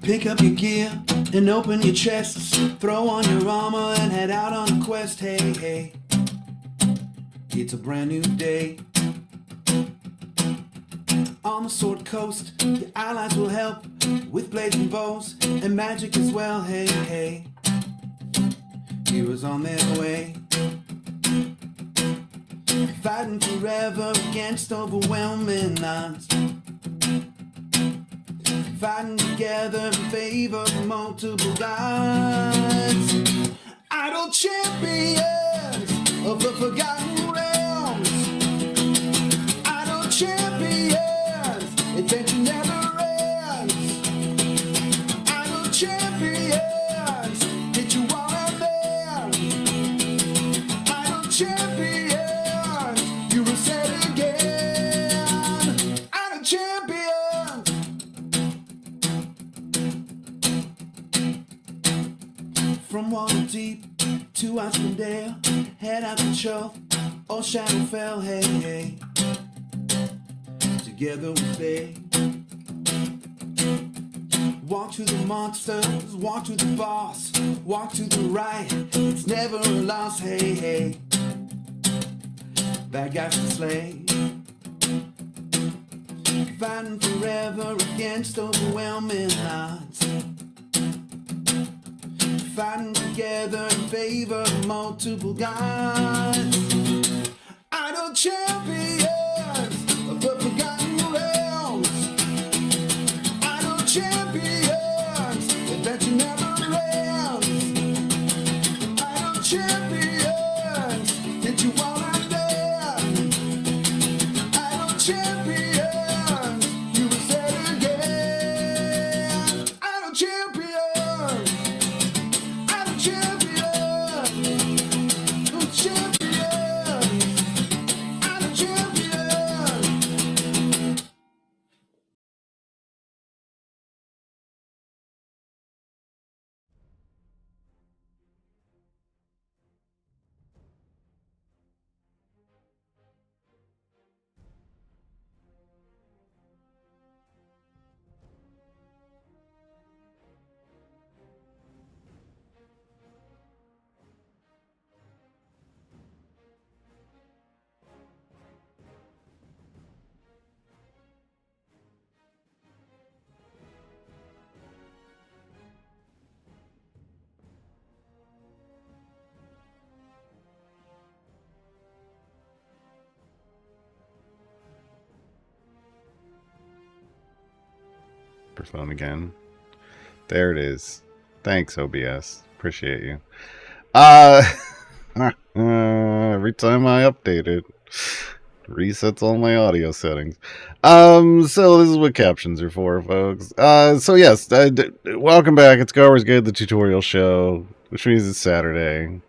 Pick up your gear and open your chests. Throw on your armor and head out on a quest. Hey, hey, it's a brand new day. On the Sword Coast, your allies will help with blazing bows and magic as well. Hey, hey, heroes on their way. Fighting forever against overwhelming odds. Fighting together in favor of multiple gods. Idle champions of the forgotten realms. Idle champions, adventure never ends. Idle champions, hit you all at band. Idle champions, you will say it again. Idle champions. From Waterdeep to Icewind Dale, head out the Shelf, or Shadowfell, hey, hey. Together we stay. Walk to the monsters, walk to the boss, walk to the right, it's never a loss, hey, hey. Bad guys to slay. Fighting forever against overwhelming odds. Fighting together in favor of multiple gods. Idle champions of the forgotten realms. Idle champions, adventure never ends. Idle champions, hit you all out there. Idle champions, you will say it again. Idle champions. Phone again. There it is. Thanks, OBS. Appreciate you. Every time I update it, resets all my audio settings. So this is what captions are for, folks. So yes, welcome back. It's Gaarawarr's Guide, the tutorial show, which means it's Saturday,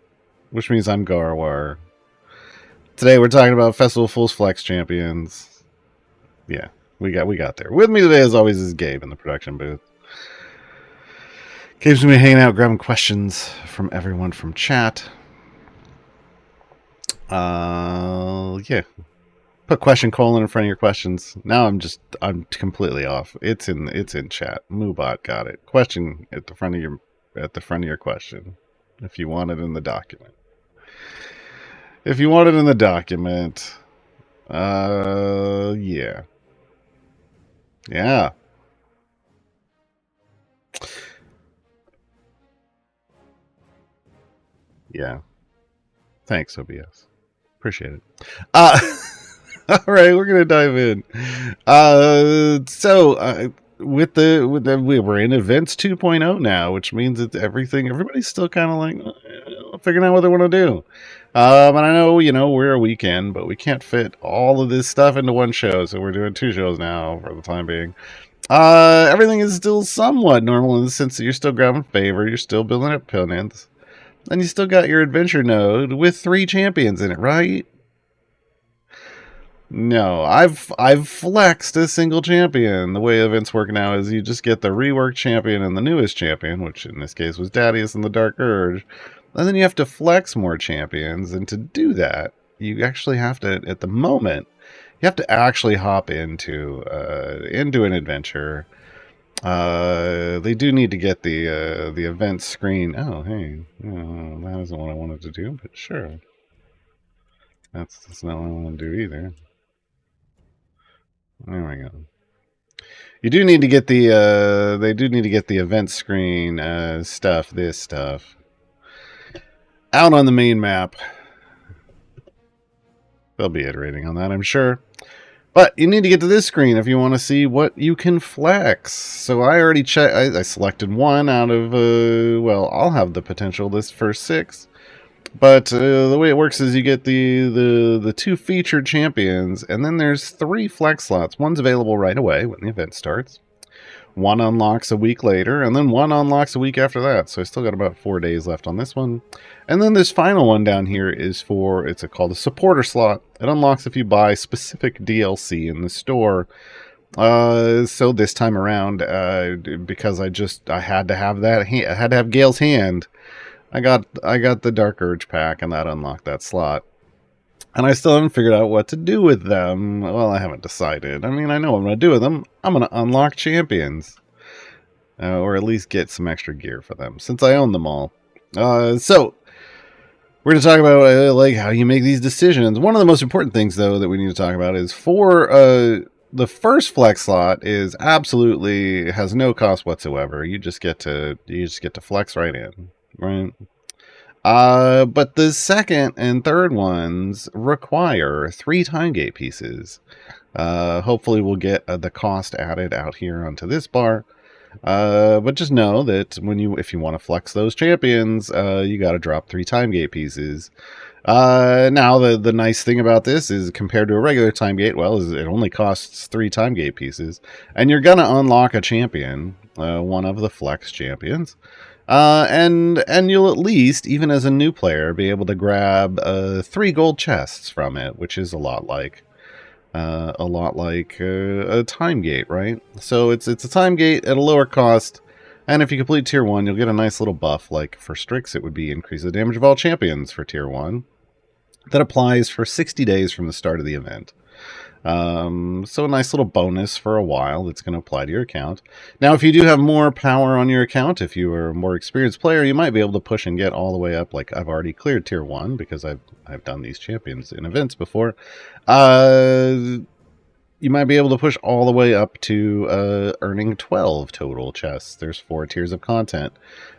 which means I'm Gaarawarr. Today we're talking about Festival Fools Flex Champions. Yeah. We got there. With me today, as always, is Gabe in the production booth. Gabe's gonna be hanging out, grabbing questions from everyone from chat. Yeah. Put question colon in front of your questions. Now I'm completely off. It's in chat. Moobot got it. Question at the front of your question. If you want it in the document. Yeah. Yeah. Yeah. Thanks, OBS. Appreciate it. All right, we're gonna dive in. We're in events 2.0 now, which means it's everybody's still kind of like figuring out what they want to do. And I know, we're a weekend, but we can't fit all of this stuff into one show, so we're doing 2 shows now for the time being. Everything is still somewhat normal in the sense that you're still grabbing favor, you're still building up opponents, and you still got your adventure node with 3 champions in it, right? No, I've flexed a single champion. The way events work now is you just get the reworked champion and the newest champion, which in this case was Darius and the Dark Urge, and then you have to flex more champions, and to do that, you actually have to, at the moment, you have to actually hop into an adventure They do need to get the event screen. Oh, hey, no, that isn't what I wanted to do, but sure. That's not what I want to do either. There we go. You do need to get the they do need to get the event screen stuff, this stuff, out on the main map. They'll be iterating on that, I'm sure. But you need to get to this screen if you want to see what you can flex. So I already checked. I selected one out of, well, I'll have the potential this first 6. But the way it works is you get the 2 featured champions, and then there's 3 flex slots. One's available right away when the event starts. One unlocks a week later, and then one unlocks a week after that. So I still got about 4 days left on this one. And then this final one down here is for, it's called a supporter slot. It unlocks if you buy specific DLC in the store. So this time around, because I had to have that, I had to have Gale's hand. I got the Dark Urge pack, and that unlocked that slot. And I still haven't figured out what to do with them. Well, I haven't decided. I mean, I know what I'm going to do with them. I'm going to unlock champions. Or at least get some extra gear for them, since I own them all. So, we're going to talk about like how you make these decisions. One of the most important things, though, that we need to talk about is for the first flex slot is absolutely has no cost whatsoever. You just get to flex right in, right? But the second and third ones require 3 time gate pieces. Hopefully we'll get the cost added out here onto this bar. But just know that if you want to flex those champions, you got to drop 3 time gate pieces. Now the nice thing about this is compared to a regular time gate, well, is it only costs 3 time gate pieces, and you're gonna unlock a champion, one of the flex champions. And you'll at least, even as a new player, be able to grab 3 gold chests from it, which is a lot like a time gate, right? So it's a time gate at a lower cost, and if you complete tier 1, you'll get a nice little buff. Like for Strix, it would be increase the damage of all champions for tier 1. That applies for 60 days from the start of the event. So a nice little bonus for a while that's going to apply to your account. Now, if you do have more power on your account, if you are a more experienced player, you might be able to push and get all the way up. Like I've already cleared tier 1 because I've done these champions in events before. You might be able to push all the way up to earning 12 total chests. There's 4 tiers of content.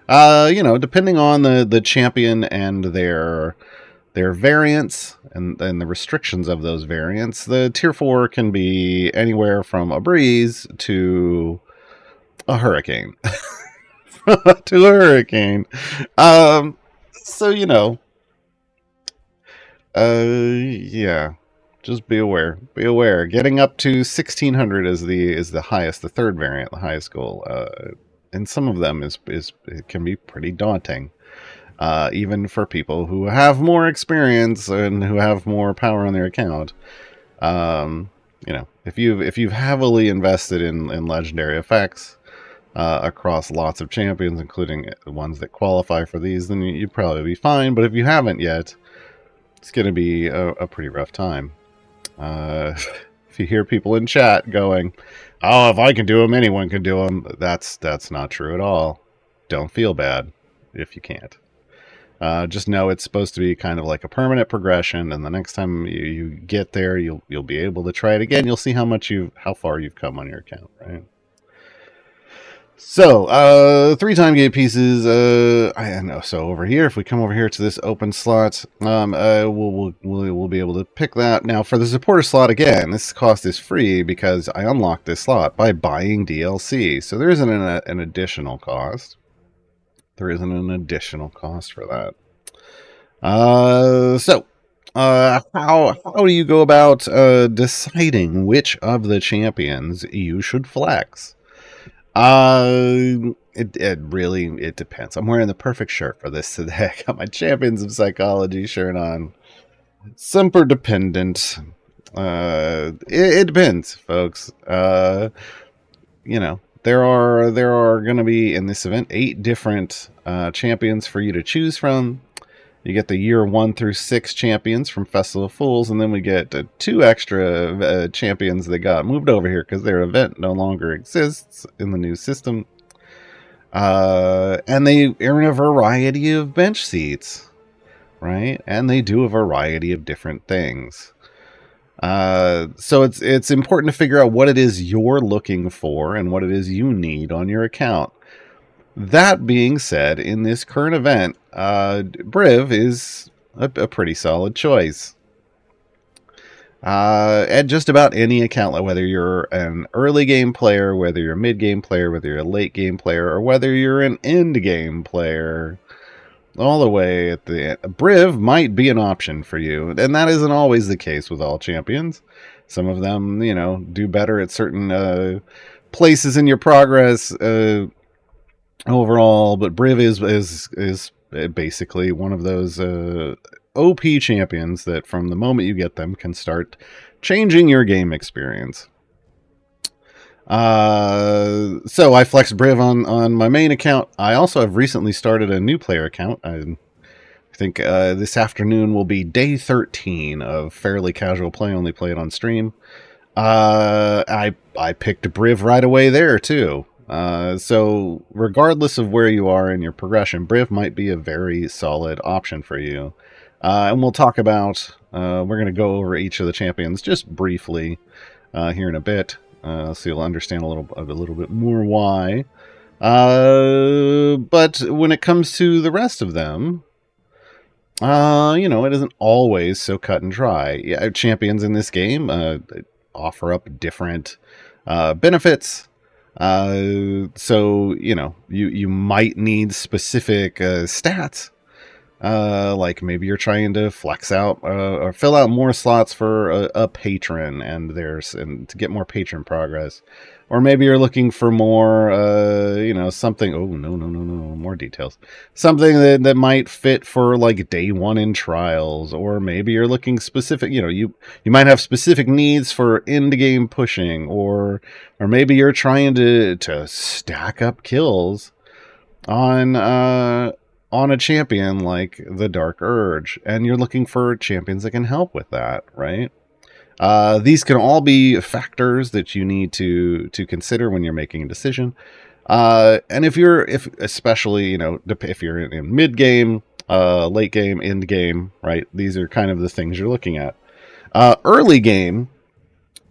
Depending on the champion and their variants and the restrictions of those variants, the tier 4 can be anywhere from a breeze to a hurricane. To a hurricane. So, yeah. Just be aware. Be aware. Getting up to 1600 is the highest, the 3rd variant, the highest goal. And some of them it can be pretty daunting. Even for people who have more experience and who have more power on their account. If you've heavily invested in legendary effects across lots of champions, including the ones that qualify for these, then you'd probably be fine. But if you haven't yet, it's going to be a pretty rough time. If you hear people in chat going, "Oh, if I can do them, anyone can do them," that's not true at all. Don't feel bad if you can't. Just know it's supposed to be kind of like a permanent progression, and the next time you get there, you'll be able to try it again. You'll see how far you've come on your account, right? So, 3 time gate pieces. I know. So over here, if we come over here to this open slot, we'll be able to pick that. Now for the supporter slot, again, this cost is free because I unlocked this slot by buying DLC. So there isn't an additional cost. There isn't an additional cost for that. How do you go about deciding which of the champions you should flex? It really depends. I'm wearing the perfect shirt for this today. I got my Champions of Psychology shirt on. Semper dependent. It depends, folks. There are going to be in this event 8 different champions for you to choose from. You get the year 1 through 6 champions from Festival of Fools, and then we get 2 extra champions that got moved over here because their event no longer exists in the new system. And they earn a variety of bench seats, right? And they do a variety of different things. So it's important to figure out what it is you're looking for and what it is you need on your account. That being said, in this current event, Briv is a pretty solid choice. At just about any account, whether you're an early game player, whether you're a mid game player, whether you're a late game player, or whether you're an end game player, all the way at the end, Briv might be an option for you. And that isn't always the case with all champions. Some of them, do better at certain places in your progress overall, but Briv is basically one of those OP champions that from the moment you get them can start changing your game experience. So I flexed Briv on my main account. I also have recently started a new player account. I think this afternoon will be day 13 of fairly casual play, only played on stream. I picked Briv right away there too. So regardless of where you are in your progression, Briv might be a very solid option for you. And we'll talk about, we're going to go over each of the champions just briefly here in a bit. So you'll understand a little bit more why. But when it comes to the rest of them, it isn't always so cut and dry. Yeah, champions in this game offer up different benefits. So you might need specific stats. Like maybe you're trying to flex out or fill out more slots for a patron and to get more patron progress, or maybe you're looking for more something. Oh no, more details. Something that might fit for like day 1 in trials, or maybe you're looking specific. You might have specific needs for end game pushing, or maybe you're trying to stack up kills on a champion like the Dark Urge, and you're looking for champions that can help with that, right? These can all be factors that you need to consider when you're making a decision. And especially if you're in mid game, late game, end game, right? These are kind of the things you're looking at. Early game,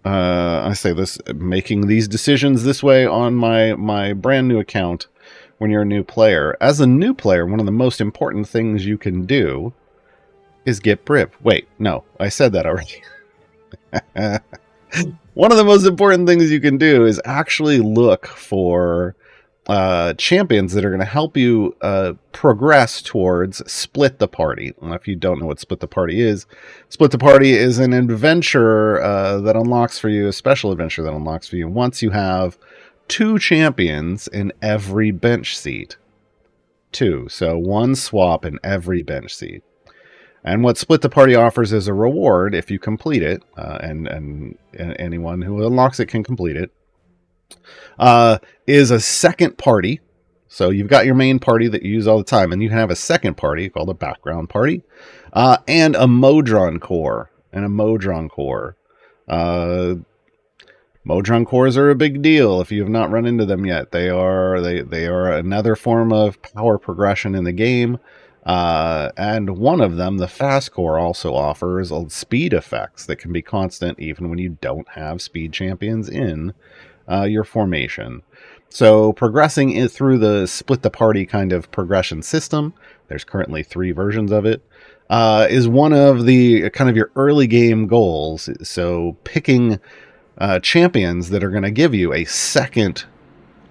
I say this, making these decisions this way on my brand new account. When you're a new player, as a new player, one of the most important things you can do is get Briv. Wait, no, I said that already. One of the most important things you can do is actually look for champions that are going to help you progress towards Split the Party. And if you don't know what Split the Party is an adventure that unlocks for you, a special adventure that unlocks for you once you have 2 champions in every bench seat. 2. So 1 swap in every bench seat. And what Split the Party offers as a reward, if you complete it, and anyone who unlocks it can complete it, is a second party. So you've got your main party that you use all the time, and you can have a second party called a background party, and a Modron core. Modron cores are a big deal if you have not run into them yet. They are another form of power progression in the game. And one of them, the fast core, also offers speed effects that can be constant even when you don't have speed champions in your formation. So progressing through the Split the Party kind of progression system, there's currently 3 versions of it, is one of the kind of your early game goals. So picking champions that are going to give you a second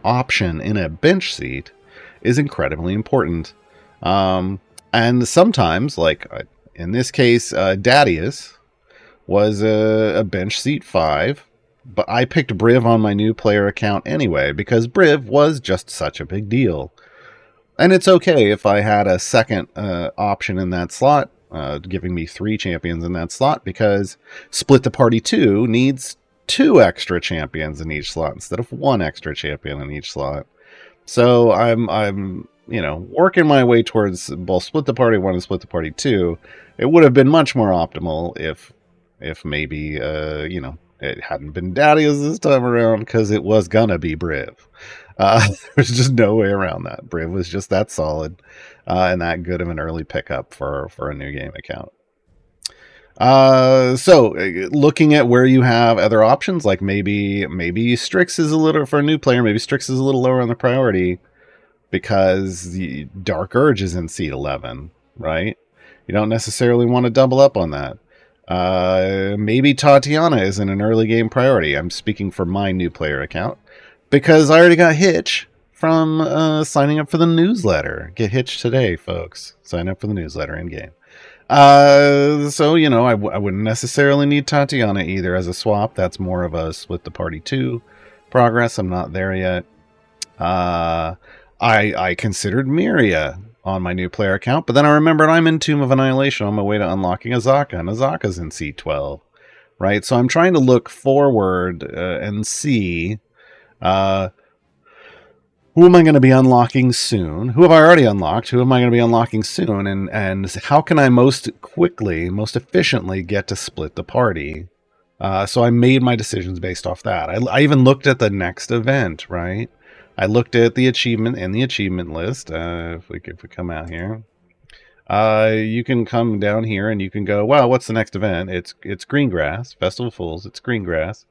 option in a bench seat is incredibly important. And sometimes, like in this case, Dadius was a bench seat 5, but I picked Briv on my new player account anyway because Briv was just such a big deal. And it's okay if I had a second option in that slot, giving me 3 champions in that slot, because Split the Party 2 needs 2 extra champions in each slot instead of 1 extra champion in each slot. So I'm working my way towards both Split the Party 1 and Split the Party 2, it would have been much more optimal if maybe, it hadn't been Daddies this time around, because it was gonna be Briv. There's just no way around that. Briv was just that solid and that good of an early pickup for a new game account. So looking at where you have other options, like maybe Strix is a little, for a new player, maybe Strix is a little lower on the priority because the Dark Urge is in seat 11, right? You don't necessarily want to double up on that. Maybe Tatyana isn't an early game priority. I'm speaking for my new player account because I already got Hitch from signing up for the newsletter. Get Hitch today, folks. Sign up for the newsletter in game. So, I wouldn't necessarily need Tatyana either as a swap. That's more of a Split the Party 2 progress. I'm not there yet. I considered Miria on my new player account, but then I remembered I'm in Tomb of Annihilation on my way to unlocking Azaka, and Azaka's in C12, right? So I'm trying to look forward and see who am I going to be unlocking soon? Who have I already unlocked? Who am I going to be unlocking soon? And how can I most quickly, most efficiently get to Split the Party? So I made my decisions based off that. I even looked at the next event, right? I looked at the achievement in the achievement list. If we come out here, you can come down here and you can go, well, what's the next event? It's Greengrass, Festival of Fools. It's Greengrass.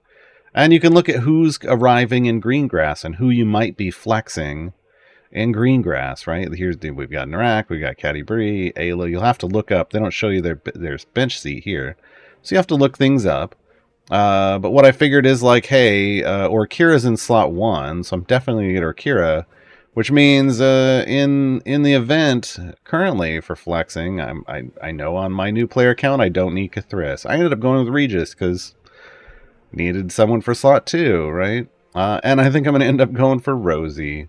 And you can look at who's arriving in Greengrass and who you might be flexing in Greengrass, right? We've got Narak, we've got Caddy Bree, Ayla. You'll have to look up. They don't show you their bench seat here. So you have to look things up. But what I figured is like, hey, Orkira's in slot 1, so I'm definitely going to get Orkira, which means in the event currently for flexing, I know on my new player account I don't need Cthis. I ended up going with Regis because needed someone for slot 2, right? And I think I'm going to end up going for Rosie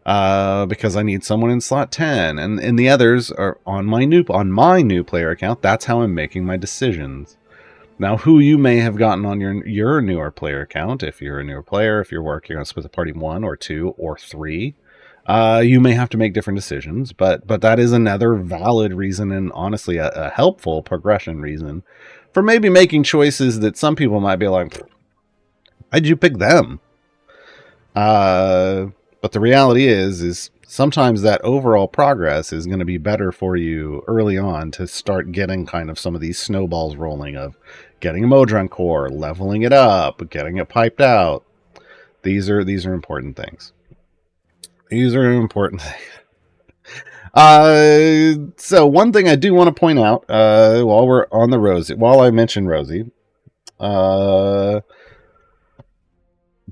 because I need someone in slot 10, and the others are on my new player account. That's how I'm making my decisions. Now, who you may have gotten on your newer player account, if you're a newer player, if you're working on Split the Party 1 or 2 or 3, you may have to make different decisions, but that is another valid reason, and honestly a helpful progression reason for maybe making choices that some people might be like, why'd you pick them? But the reality is sometimes that overall progress is going to be better for you early on to start getting kind of some of these snowballs rolling of getting a Modron core, leveling it up, getting it piped out. These are important things. These are important things. So one thing I do want to point out while we're on the Rosie, while I mention Rosie,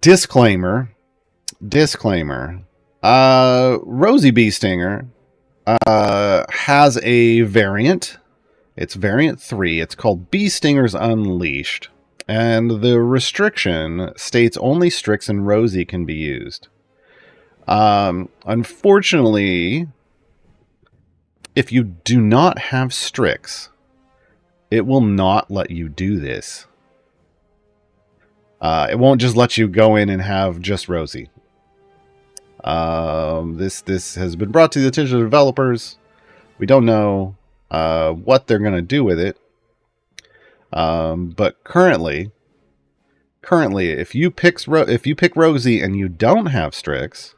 disclaimer, Rosie Bee Stinger has a variant. It's variant 3. It's called Bee Stingers Unleashed, and the restriction states only Strix and Rosie can be used. Unfortunately, if you do not have Strix, it will not let you do this. It won't just let you go in and have just Rosie. This has been brought to the attention of developers. We don't know what they're going to do with it. But currently, if you pick Rosie and you don't have Strix,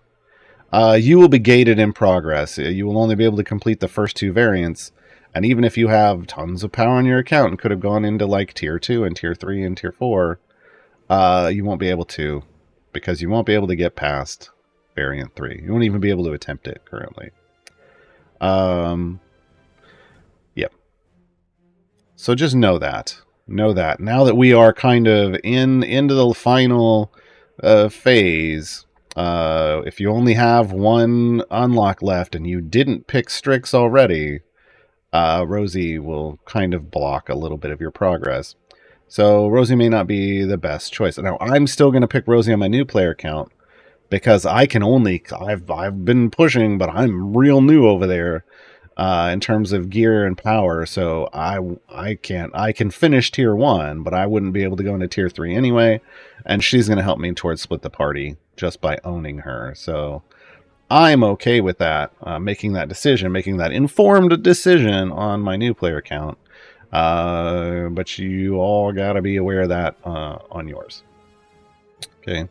you will be gated in progress. You will only be able to complete the first 2 variants, and even if you have tons of power on your account and could have gone into like tier 2 and tier 3 and tier 4, you won't be able to, because you won't be able to get past variant 3. You won't even be able to attempt it currently. Yep. So just know that. Now that we are kind of into the final phase, if you only have one unlock left and you didn't pick Strix already, Rosie will kind of block a little bit of your progress. So Rosie may not be the best choice. Now, I'm still going to pick Rosie on my new player account because I've been pushing, but I'm real new over there in terms of gear and power. So I can finish tier 1, but I wouldn't be able to go into tier 3 anyway. And she's going to help me towards Split the Party just by owning her. So I'm okay with that, making that decision, making that informed decision on my new player account. But you all got to be aware of that on yours. Okay.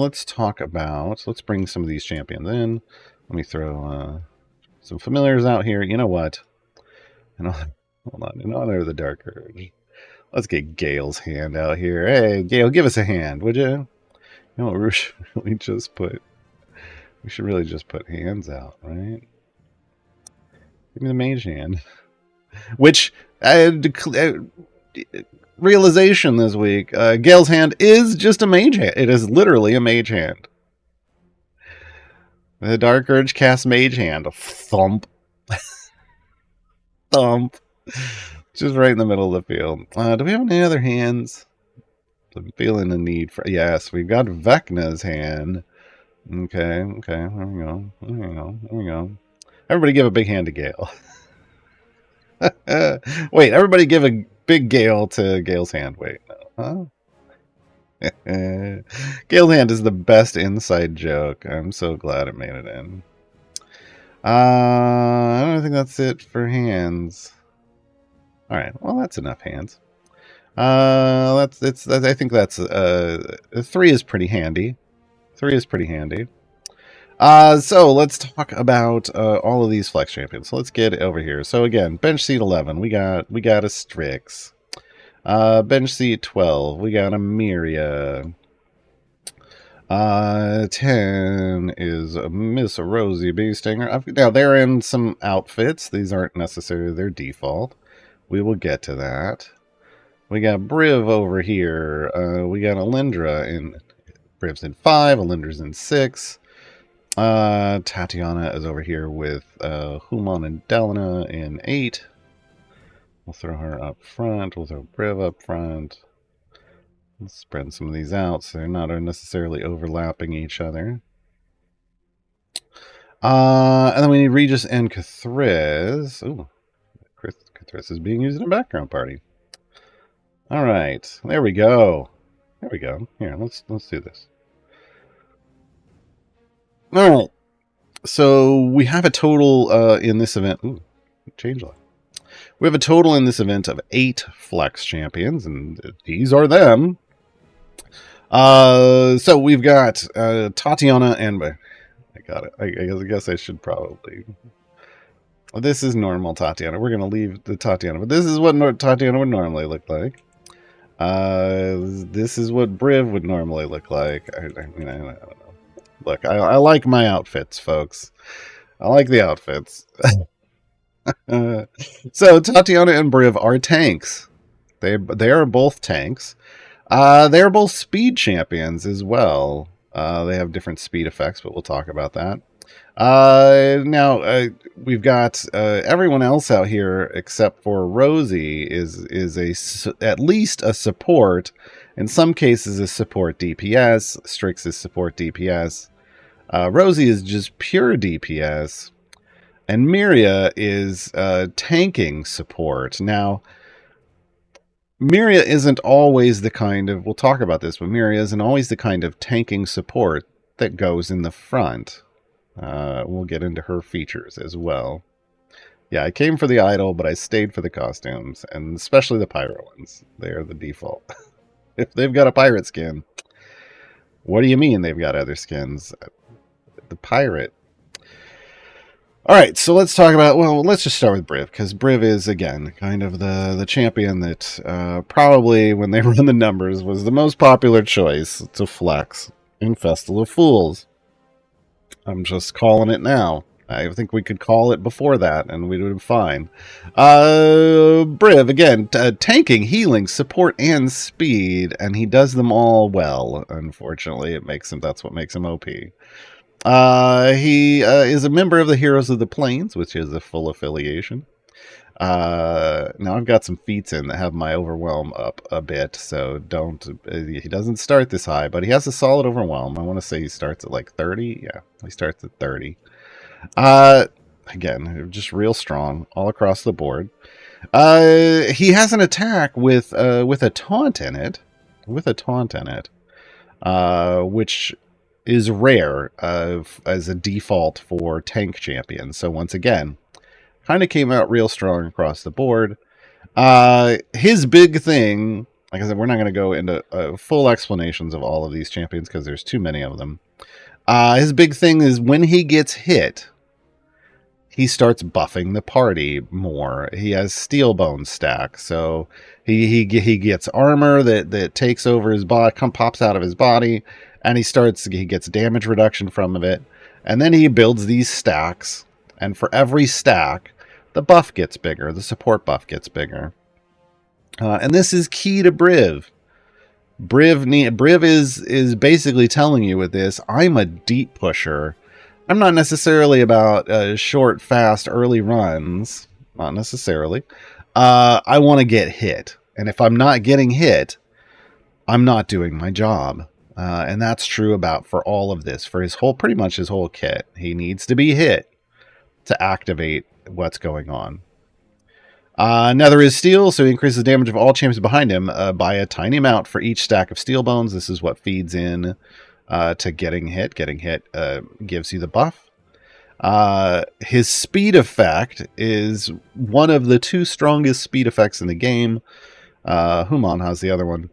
Let's talk about, let's bring some of these champions in. Let me throw some familiars out here. You know what? Hold on. In honor of the Dark Urge, let's get Gale's hand out here. Hey, Gale, give us a hand, would you? You know what we should really just put? We should really just put hands out, right? Give me the mage hand. Which, realization this week, Gale's hand is just a mage hand. It is literally a mage hand. The Dark Urge casts mage hand. Thump. Thump. Just right in the middle of the field. Do we have any other hands? I'm feeling the need for... Yes, we've got Vecna's hand. Okay. There we go. Everybody give a big hand to Gale. Wait, everybody give a big Gale to Gale's hand. Wait, no. Huh? Gale's hand is the best inside joke. I'm so glad it made it in. I don't think that's it for hands. Alright, well, that's enough hands. I think that's 3 is pretty handy. 3 is pretty handy. So let's talk about all of these flex champions. So let's get over here. So again, bench seat 11, we got a Strix. Bench seat 12, we got a Miria. 10 is Miss Rosie Beestinger. Now they're in some outfits. These aren't necessarily their default. We will get to that. We got Briv over here. We got Alindra in... Briv's in 5, Alyndra's in 6. Tatyana is over here with Human and Delana in 8. We'll throw her up front. We'll throw Briv up front. Let's spread some of these out so they're not necessarily overlapping each other. And then we need Regis and Cthis. Ooh, Cthis is being used in a background party. All right, there we go. There we go. Here, let's do this. All right. So we have a total in this event. Ooh, changeling. We have a total in this event of 8 flex champions, and these are them. So we've got Tatyana and... I got it. I guess I should probably... This is normal Tatyana. We're going to leave the Tatyana, but this is what Tatyana would normally look like. This is what Briv would normally look like. I mean, I don't know. Look, I like my outfits, folks. I like the outfits. So Tatyana and Briv are tanks. They are both tanks. They are both speed champions as well. They have different speed effects, but we'll talk about that. Now we've got everyone else out here except for Rosie is at least a support. In some cases, a support DPS. Strix is support DPS. Rosie is just pure DPS. And Miria is tanking support. Now, Miria isn't always the kind of... We'll talk about this, but Miria isn't always the kind of tanking support that goes in the front. We'll get into her features as well. Yeah, I came for the idol, but I stayed for the costumes, and especially the pyro ones. They are the default. If they've got a pirate skin, what do you mean they've got other skins? The pirate. Alright, so let's talk about... Well, let's just start with Briv, because Briv is, again, kind of the champion that probably, when they run the numbers, was the most popular choice to flex in Festival of Fools. I'm just calling it now. I think we could call it before that, and we would be fine. Briv, again, tanking, healing, support, and speed, and he does them all well, unfortunately. That's what makes him OP. He is a member of the Heroes of the Plains, which is a full affiliation. Now I've got some feats in that have my overwhelm up a bit, so he doesn't start this high, but he has a solid overwhelm. I want to say he starts at like 30. Yeah, he starts at 30. Again, just real strong all across the board. He has an attack with a taunt in it. which is rare as a default for tank champions. So once again, kind of came out real strong across the board. His big thing, like I said, we're not going to go into full explanations of all of these champions because there's too many of them. His big thing is when he gets hit, he starts buffing the party more. He has steel bone stack, so he gets armor that takes over his body, pops out of his body, and he gets damage reduction from it, and then he builds these stacks, and for every stack, the buff gets bigger, the support buff gets bigger, and this is key to Briv. Briv is basically telling you with this, I'm a deep pusher. I'm not necessarily about short, fast, early runs. Not necessarily. I want to get hit. And if I'm not getting hit, I'm not doing my job. And that's true for all of this. For pretty much his whole kit. He needs to be hit to activate what's going on. Now there is steel, so he increases the damage of all champions behind him by a tiny amount for each stack of steel bones. This is what feeds in to getting hit. Getting hit gives you the buff. His speed effect is one of the 2 strongest speed effects in the game. Human has the other one,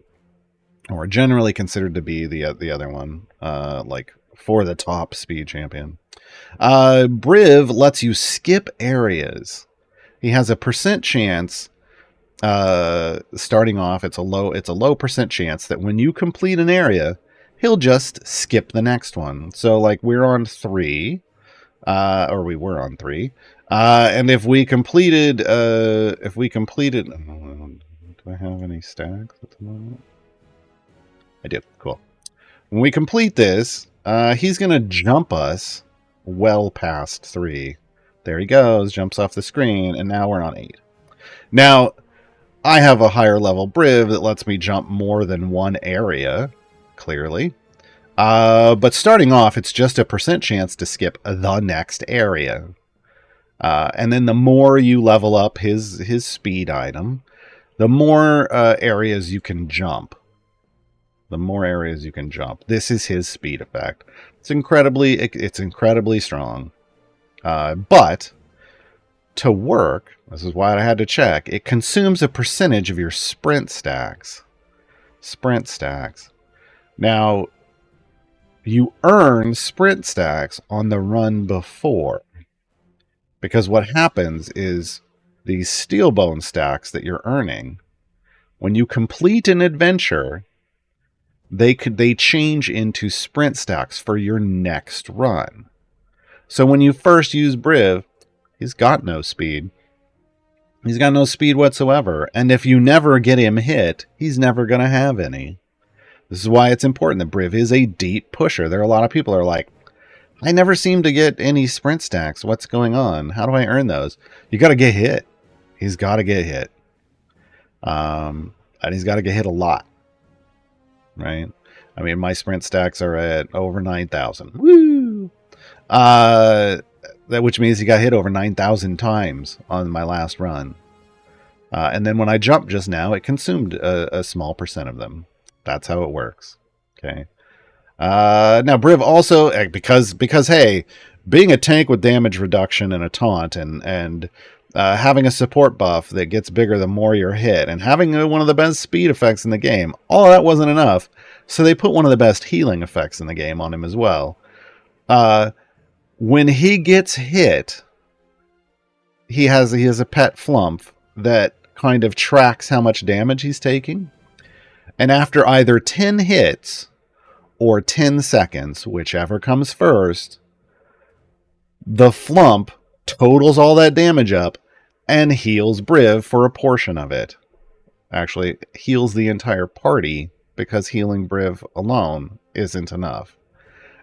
or generally considered to be the other one, like for the top speed champion. Briv lets you skip areas. He has a % chance. Starting off, it's a low % chance that when you complete an area, he'll just skip the next one. So like we're on 3, or we were on 3, and if we completed, do I have any stacks at the moment? I do. Cool. When we complete this, he's gonna jump us well past 3. There he goes, jumps off the screen, and now we're on 8. Now, I have a higher level Briv that lets me jump more than one area, clearly. But starting off, it's just a % chance to skip the next area. And then the more you level up his speed item, the more areas you can jump. The more areas you can jump. This is his speed effect. It's incredibly strong. But to work, this is why I had to check, it consumes a percentage of your sprint stacks. Sprint stacks. Now, you earn sprint stacks on the run before. Because what happens is these steel bone stacks that you're earning, when you complete an adventure, they change into sprint stacks for your next run. So when you first use Briv, he's got no speed. He's got no speed whatsoever. And if you never get him hit, he's never going to have any. This is why it's important that Briv is a deep pusher. There are a lot of people who are like, I never seem to get any sprint stacks. What's going on? How do I earn those? You got to get hit. He's got to get hit. And he's got to get hit a lot. Right? I mean, my sprint stacks are at over 9,000. Woo! Which means he got hit over 9,000 times on my last run. And then when I jumped just now, it consumed a small % of them. That's how it works. Okay. Now Briv also, because hey, being a tank with damage reduction and a taunt and having a support buff that gets bigger the more you're hit, and having one of the best speed effects in the game, all that wasn't enough. So they put one of the best healing effects in the game on him as well. When he gets hit, he has a pet flump that kind of tracks how much damage he's taking. And after either 10 hits or 10 seconds, whichever comes first, the flump totals all that damage up and heals Briv for a portion of it. Actually, heals the entire party because healing Briv alone isn't enough.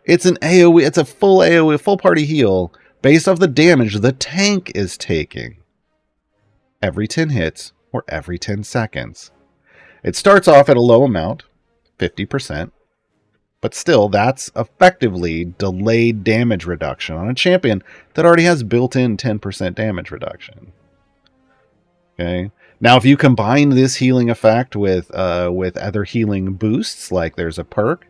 It's an AoE, it's a full AoE, full party heal based off the damage the tank is taking every 10 hits or every 10 seconds. It starts off at a low amount, 50%, but still that's effectively delayed damage reduction on a champion that already has built-in 10% damage reduction. Okay. Now, if you combine this healing effect with other healing boosts, like there's a perk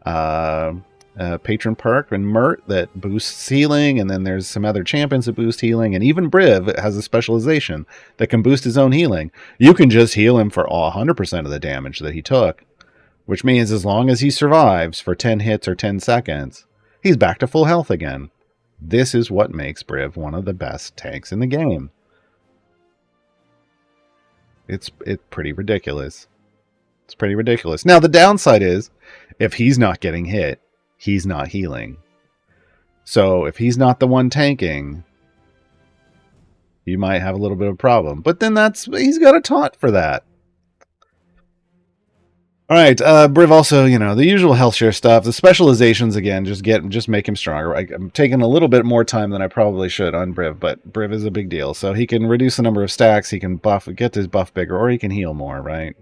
patron perk and Mert that boosts healing, and then there's some other champions that boost healing, and even Briv has a specialization that can boost his own healing. You can just heal him for 100% of the damage that he took, which means as long as he survives for 10 hits or 10 seconds, he's back to full health again. This is what makes Briv one of the best tanks in the game. It's pretty ridiculous. It's pretty ridiculous. Now, the downside is, if he's not getting hit, he's not healing. So, if he's not the one tanking, you might have a little bit of a problem. But then he's got a taunt for that. Alright, Briv also, the usual health share stuff. The specializations, again, just make him stronger. I'm taking a little bit more time than I probably should on Briv, but Briv is a big deal. So he can reduce the number of stacks, he can get his buff bigger, or he can heal more, right?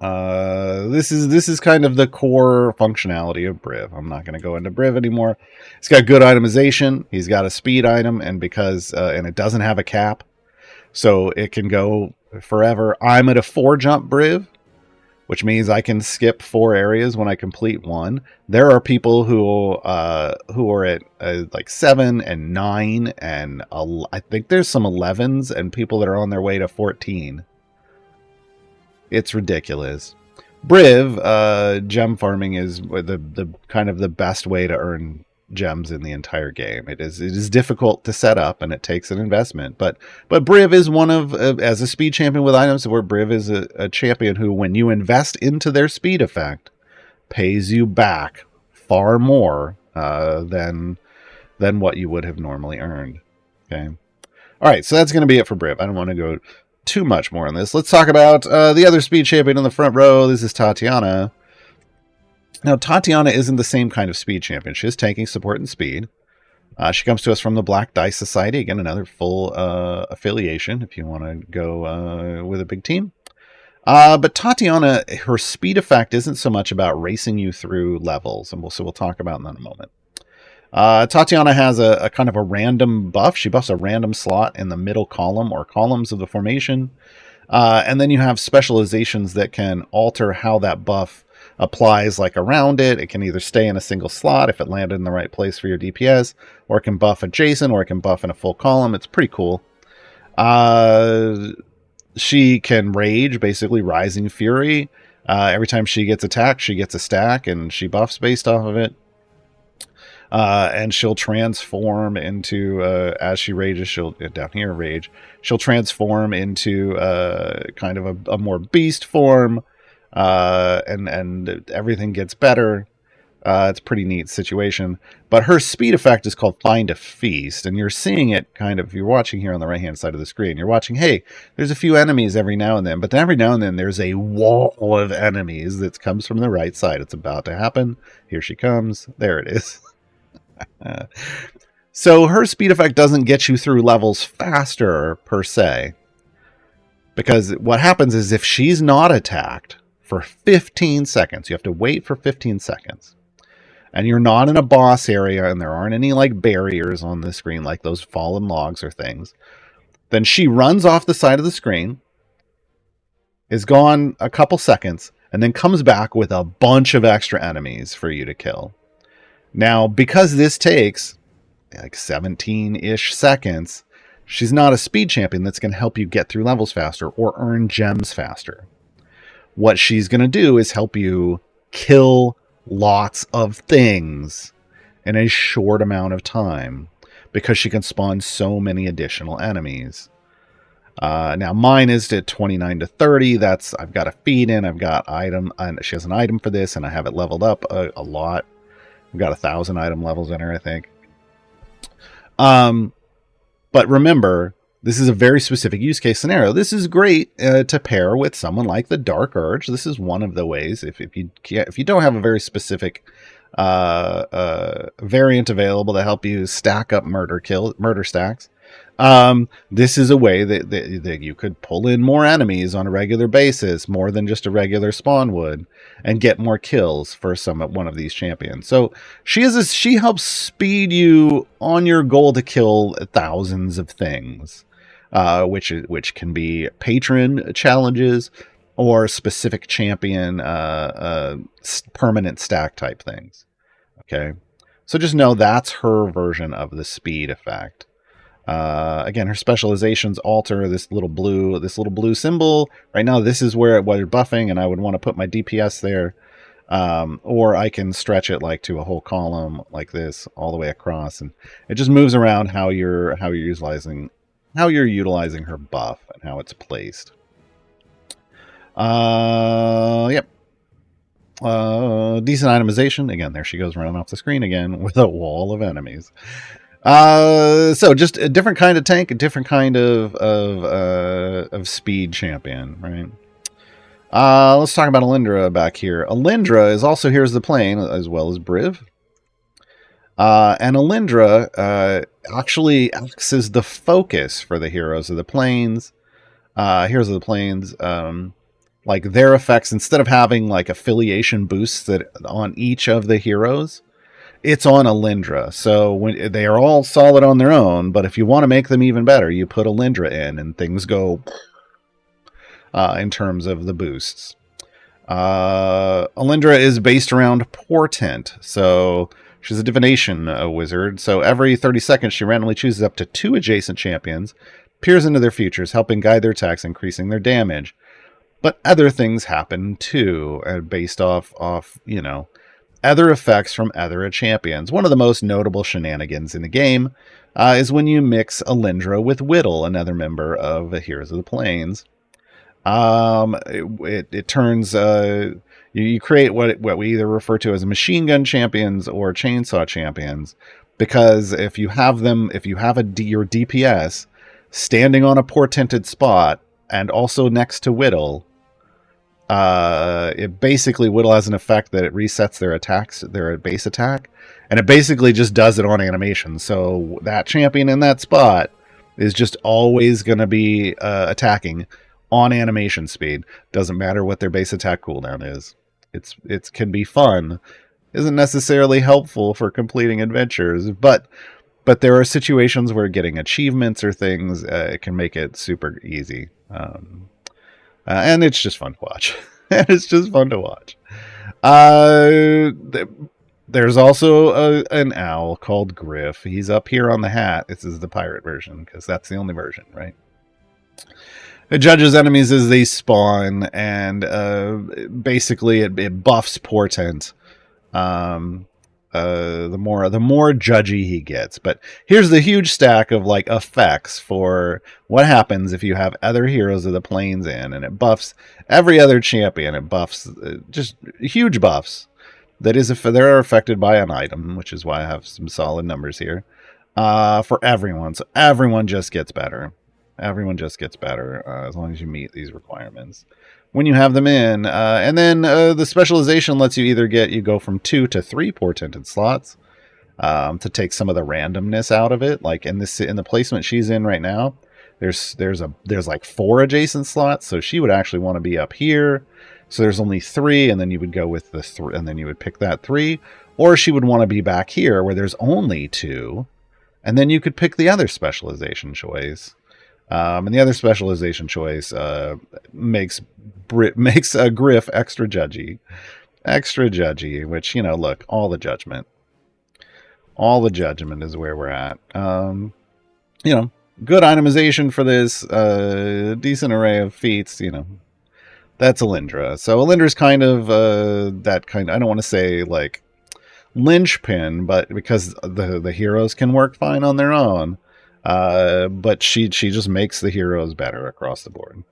This is kind of the core functionality of Briv. I'm not going to go into Briv anymore. He's got good itemization. He's got a speed item, and and it doesn't have a cap, so it can go forever. I'm at a 4-jump Briv, which means I can skip 4 areas when I complete one. There are people who are at like 7 and 9, and I think there's some 11s, and people that are on their way to 14. It's ridiculous. Briv, gem farming is the kind of the best way to earn gems in the entire game. It is difficult to set up, and it takes an investment. But Briv is one of, as a speed champion with items, where Briv is a champion who, when you invest into their speed effect, pays you back far more than what you would have normally earned. Okay. All right, so that's going to be it for Briv. I don't want to go too much more on this. Let's talk about the other speed champion in the front row. This is Tatyana. Now, Tatyana isn't the same kind of speed champion. She is tanking, support, and speed. She comes to us from the Black Dice Society. Again, another full affiliation if you want to go with a big team. But Tatyana, her speed effect isn't so much about racing you through levels, and we'll talk about that in a moment. Tatyana has a kind of a random buff. She buffs a random slot in the middle column or columns of the formation. And then you have specializations that can alter how that buff applies, like around it. It can either stay in a single slot if it landed in the right place for your DPS, or it can buff adjacent, or it can buff in a full column. It's pretty cool. She can rage, basically Rising Fury. Every time she gets attacked, she gets a stack, and she buffs based off of it. And she'll transform into, as she rages, down here, rage, she'll transform into kind of a more beast form, and everything gets better. It's a pretty neat situation. But her speed effect is called Find a Feast, and you're seeing it kind of, you're watching here on the right-hand side of the screen. You're watching, hey, there's a few enemies every now and then, but then every now and then there's a wall of enemies that comes from the right side. It's about to happen. Here she comes. There it is. So her speed effect doesn't get you through levels faster, per se. Because what happens is, if she's not attacked for 15 seconds, you have to wait for 15 seconds, and you're not in a boss area, and there aren't any like barriers on the screen, like those fallen logs or things, then she runs off the side of the screen, is gone a couple seconds, and then comes back with a bunch of extra enemies for you to kill. Now, because this takes like 17-ish seconds, she's not a speed champion that's going to help you get through levels faster or earn gems faster. What she's going to do is help you kill lots of things in a short amount of time, because she can spawn so many additional enemies. Now, mine is at 29 to 30. I've got a feed in. I've got item. She has an item for this, and I have it leveled up a lot. I've got 1,000 item levels in her, I think. But remember, this is a very specific use case scenario. This is great to pair with someone like the Dark Urge. This is one of the ways. If you don't have a very specific variant available to help you stack up murder stacks, this is a way that you could pull in more enemies on a regular basis, more than just a regular spawn would, and get more kills for one of these champions. So she helps speed you on your goal to kill thousands of things, which can be patron challenges, or specific champion permanent stack type things. Okay, so just know that's her version of the speed effect. Again, her specializations alter this little blue symbol. Right now, this is where what you're buffing, and I would want to put my DPS there. Or I can stretch it like to a whole column like this all the way across, and it just moves around how you're utilizing her buff and how it's placed. Yep. Decent itemization. Again, there she goes running off the screen again with a wall of enemies. So just a different kind of tank, a different kind of speed champion, right? Let's talk about Alyndra back here. Alyndra is also Heroes of the Plane, as well as Briv. And Alyndra actually acts as the focus for the Heroes of the Planes. Heroes of the Planes, like their effects, instead of having like affiliation boosts that on each of the heroes, it's on Alyndra. So when they are all solid on their own, but if you want to make them even better, you put Alyndra in, and things go in terms of the boosts. Alyndra is based around Portent, so she's a divination wizard. So every 30 seconds, she randomly chooses up to 2 adjacent champions, peers into their futures, helping guide their attacks, increasing their damage. But other things happen too, based off other effects from other champions. One of the most notable shenanigans in the game is when you mix Alyndra with Whittle, another member of the Heroes of the Plains. It turns you create what we either refer to as machine gun champions or chainsaw champions, because if you have your DPS standing on a portented spot and also next to Whittle, it basically, Whittle has an effect that it resets their base attack, and it basically just does it on animation. So that champion in that spot is just always going to be attacking on animation speed. Doesn't matter what their base attack cooldown is. It can be fun. Isn't necessarily helpful for completing adventures, but there are situations where getting achievements or things, it can make it super easy. And it's just fun to watch. It's just fun to watch. There's also an owl called Griff. He's up here on the hat. This is the pirate version, because that's the only version, right? It judges enemies as they spawn, and basically it buffs Portent. The more judgy he gets. But here's the huge stack of like effects for what happens if you have other Heroes of the Plains in, and it buffs every other champion. It buffs just huge buffs they're affected by an item, which is why I have some solid numbers here for everyone. So everyone just gets better. Everyone just gets better as long as you meet these requirements when you have them in. And then the specialization lets you go from 2 to 3 portented slots to take some of the randomness out of it. Like in the placement she's in right now, there's like 4 adjacent slots, so she would actually want to be up here. So there's only 3, and then you would go with the 3, and then you would pick that 3. Or she would want to be back here where there's only 2, and then you could pick the other specialization choice. And the other specialization choice makes Griff extra judgy, which, look, all the judgment is where we're at. Good itemization for this, decent array of feats, that's Alyndra. So Alyndra's kind of I don't want to say like linchpin, but because the heroes can work fine on their own. But she just makes the heroes better across the board.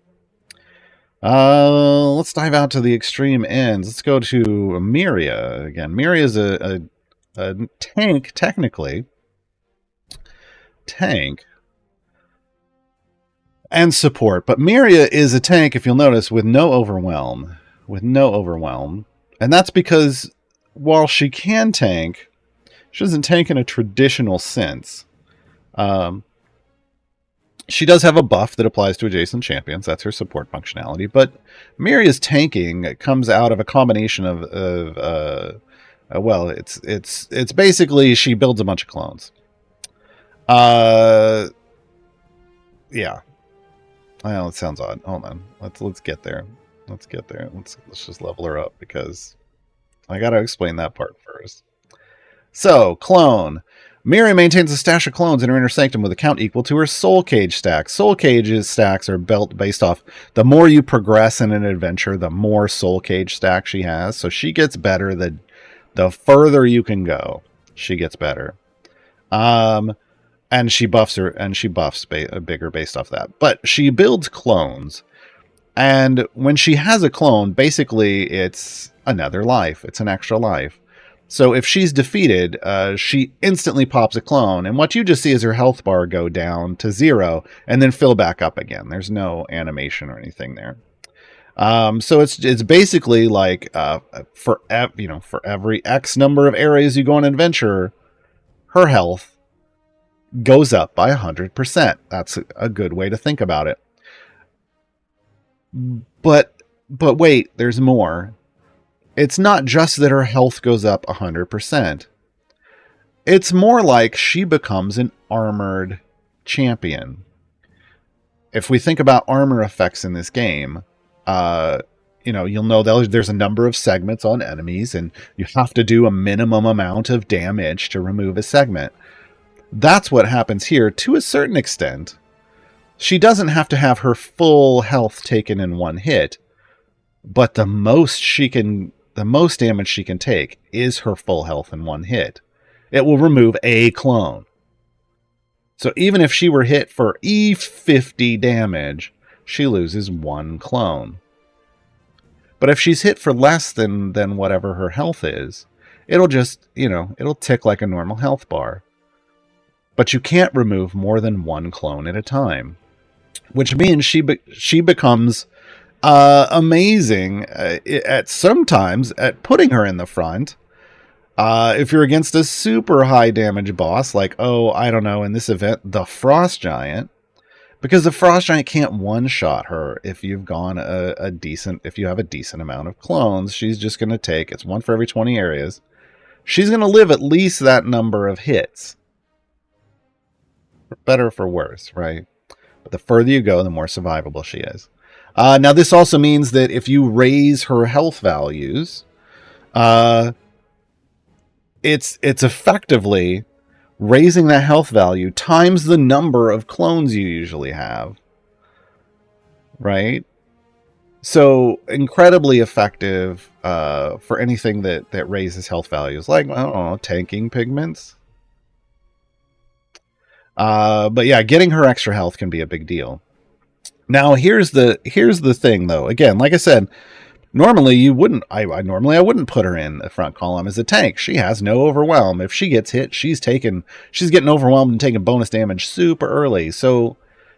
Let's dive out to the extreme ends. Let's go to Miria again. Miria is a tank, technically. Tank and support. But Miria is a tank, if you'll notice, with no overwhelm. And that's because while she can tank, she doesn't tank in a traditional sense. She does have a buff that applies to adjacent champions. That's her support functionality. But Miria's tanking comes out of a combination of it's basically she builds a bunch of clones. Yeah. Well, it sounds odd. Hold on. Let's get there. Let's get there. Let's just level her up because I gotta explain that part first. So, clone. Miria maintains a stash of clones in her inner sanctum with a count equal to her soul cage stack. Soul cages stacks are built based off the more you progress in an adventure, the more soul cage stack she has. So she gets better the further you can go. She gets better. And she buffs bigger based off that. But she builds clones. And when she has a clone, basically it's another life. It's an extra life. So if she's defeated, she instantly pops a clone, and what you just see is her health bar go down to 0 and then fill back up again. There's no animation or anything there. So it's basically like for every X number of areas you go on an adventure, her health goes up by 100%. That's a good way to think about it. But wait, there's more. It's not just that her health goes up 100%. It's more like she becomes an armored champion. If we think about armor effects in this game, you'll know there's a number of segments on enemies, and you have to do a minimum amount of damage to remove a segment. That's what happens here to a certain extent. She doesn't have to have her full health taken in one hit, but the most damage she can take is her full health in one hit. It will remove a clone. So even if she were hit for E50 damage, she loses one clone. But if she's hit for less than whatever her health is, it'll just, it'll tick like a normal health bar. But you can't remove more than one clone at a time, which means she becomes amazing sometimes at putting her in the front. If you're against a super high damage boss, like, I don't know, in this event, the Frost Giant, because the Frost Giant can't one-shot her if you've gone if you have a decent amount of clones. She's just going to take, it's one for every 20 areas. She's going to live at least that number of hits. For better or for worse, right? But the further you go, the more survivable she is. Now, this also means that if you raise her health values, it's effectively raising that health value times the number of clones you usually have. Right? So, incredibly effective for anything that raises health values, like, I don't know, tanking pigments. But yeah, getting her extra health can be a big deal. Now, here's the thing, though. Again, like I said, normally you wouldn't. I wouldn't put her in the front column as a tank. She has no overwhelm. If she gets hit, she's getting overwhelmed and taking bonus damage super early. So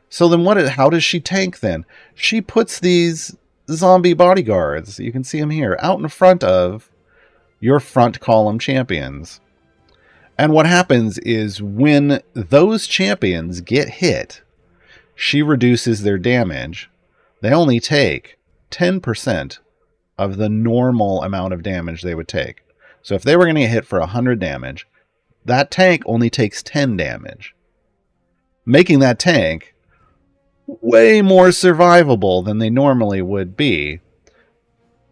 then how does she tank then? She puts these zombie bodyguards, you can see them here, out in front of your front column champions. And what happens is when those champions get hit, she reduces their damage. They only take 10% of the normal amount of damage they would take. So if they were going to get hit for 100 damage, that tank only takes 10 damage, making that tank way more survivable than they normally would be.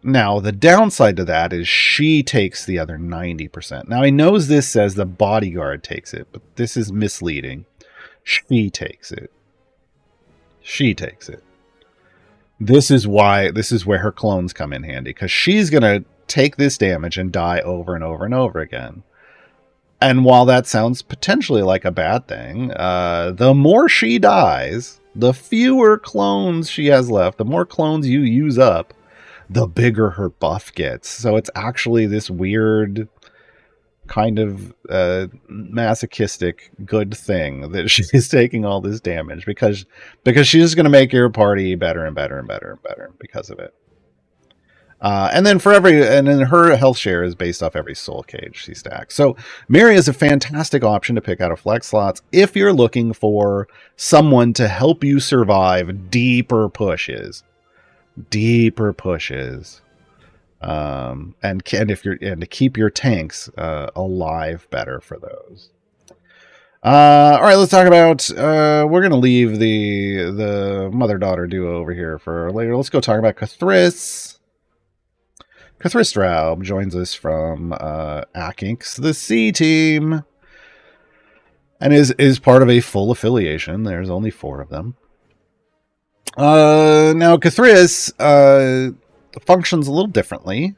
Now, the downside to that is she takes the other 90%. Now, I know this says the bodyguard takes it, but this is misleading. She takes it. She takes it. This is where her clones come in handy, because she's going to take this damage and die over and over and over again. And while that sounds potentially like a bad thing, the more she dies, the fewer clones she has left, the more clones you use up, the bigger her buff gets. So it's actually this weird kind of masochistic good thing that she's taking all this damage, because she's just going to make your party better and better and better and better because of it. And then her health share is based off every soul cage she stacks. So Miria is a fantastic option to pick out of flex slots if you're looking for someone to help you survive deeper pushes. And to keep your tanks alive better for those. All right, let's talk about. We're gonna leave the mother-daughter duo over here for later. Let's go talk about Cthis. Cthis Straub joins us from Akinks, the C team, and is part of a full affiliation. There's only 4 of them. Now Cthis functions a little differently.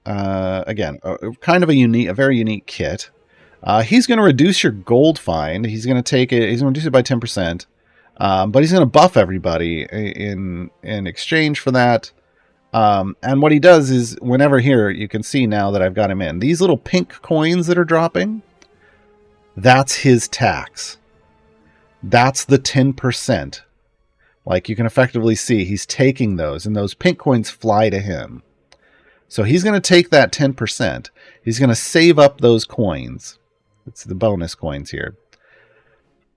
Again, kind of a very unique kit. He's going to reduce your gold find. He's going to take it. He's going to reduce it by 10%. But he's going to buff everybody in exchange for that. And what he does is, whenever here, you can see now that I've got him in. These little pink coins that are dropping, that's his tax. That's the 10%. Like, you can effectively see he's taking those, and those pink coins fly to him. So he's going to take that 10%. He's going to save up those coins. It's the bonus coins here.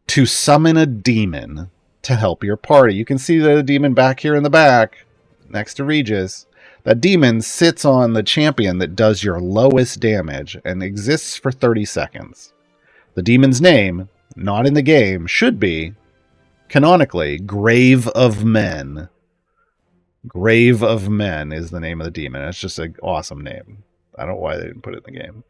To summon a demon to help your party. You can see the demon back here in the back, next to Regis. That demon sits on the champion that does your lowest damage and exists for 30 seconds. The demon's name, not in the game, should be, canonically, Grave of Men. Grave of Men is the name of the demon. It's just an awesome name. I don't know why they didn't put it in the game.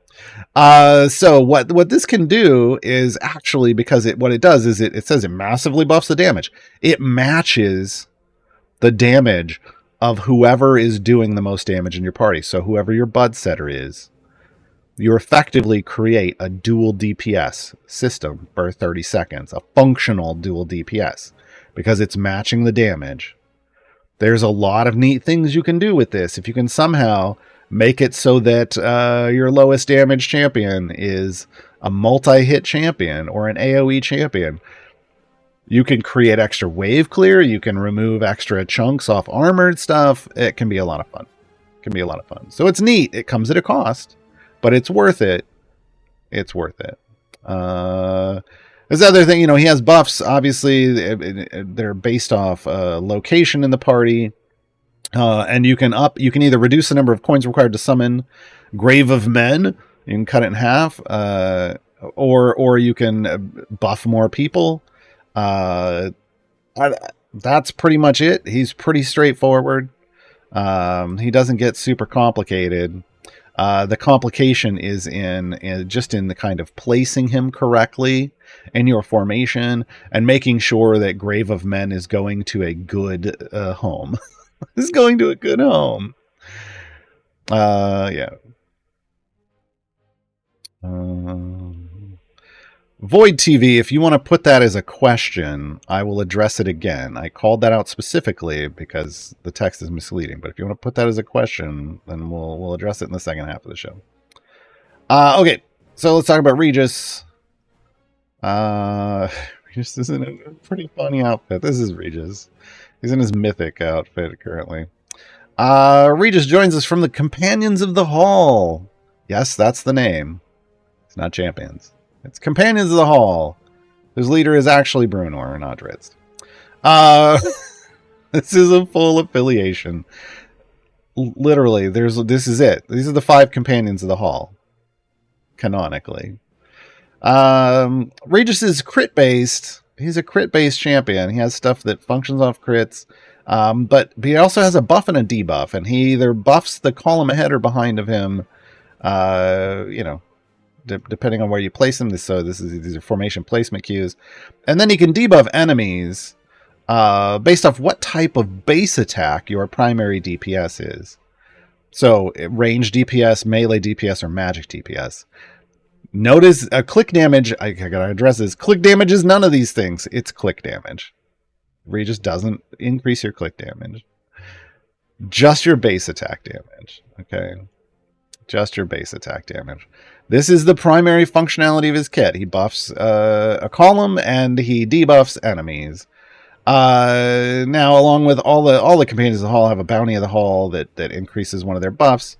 So what this can do is actually, because what it does is it says it massively buffs the damage. It matches the damage of whoever is doing the most damage in your party. So whoever your bud setter is, you effectively create a dual DPS system for 30 seconds, a functional dual DPS, because it's matching the damage. There's a lot of neat things you can do with this. If you can somehow make it so that your lowest damage champion is a multi-hit champion or an AoE champion, you can create extra wave clear. You can remove extra chunks off armored stuff. It can be a lot of fun. So it's neat. It comes at a cost, but it's worth it. There's the other thing, he has buffs. Obviously, they're based off location in the party. And you can either reduce the number of coins required to summon Grave of Men. You can cut it in half. Or you can buff more people. That's pretty much it. He's pretty straightforward. He doesn't get super complicated. The complication is in the kind of placing him correctly in your formation and making sure that Grave of Men is going to a good home. Is going to a good home. Yeah. Void TV, if you want to put that as a question, I will address it again. I called that out specifically because the text is misleading. But if you want to put that as a question, then we'll address it in the second half of the show. Okay, so let's talk about Regis. Regis is in a pretty funny outfit. This is Regis. He's in his mythic outfit currently. Regis joins us from the Companions of the Hall. Yes, that's the name. It's not Champions. It's Companions of the Hall, whose leader is actually Brunor, not Dritz. This is a full affiliation. Literally, this is it. These are the 5 Companions of the Hall, canonically. Regis is crit-based. He's a crit-based champion. He has stuff that functions off crits, but he also has a buff and a debuff, and he either buffs the column ahead or behind of him, depending on where you place him. These are formation placement cues. And then he can debuff enemies based off what type of base attack your primary DPS is. So, range DPS, melee DPS, or magic DPS. Notice click damage. I gotta address this. Click damage is none of these things. It's click damage. Regis doesn't increase your click damage. Just your base attack damage. Okay. Just your base attack damage. This is the primary functionality of his kit. He buffs a column and he debuffs enemies. Now, along with all the companions of the hall have a bounty of the hall that increases one of their buffs.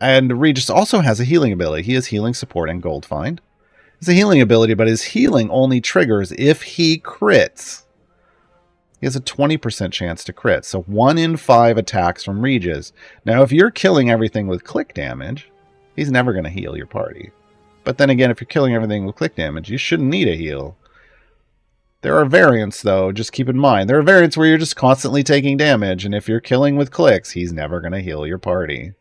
And Regis also has a healing ability. He has healing support and gold find. It's a healing ability, but his healing only triggers if he crits. He has a 20% chance to crit. So 1 in 5 attacks from Regis. Now, if you're killing everything with click damage, he's never going to heal your party. But then again, if you're killing everything with click damage, you shouldn't need a heal. There are variants, though. Just keep in mind. There are variants where you're just constantly taking damage, and if you're killing with clicks, he's never going to heal your party.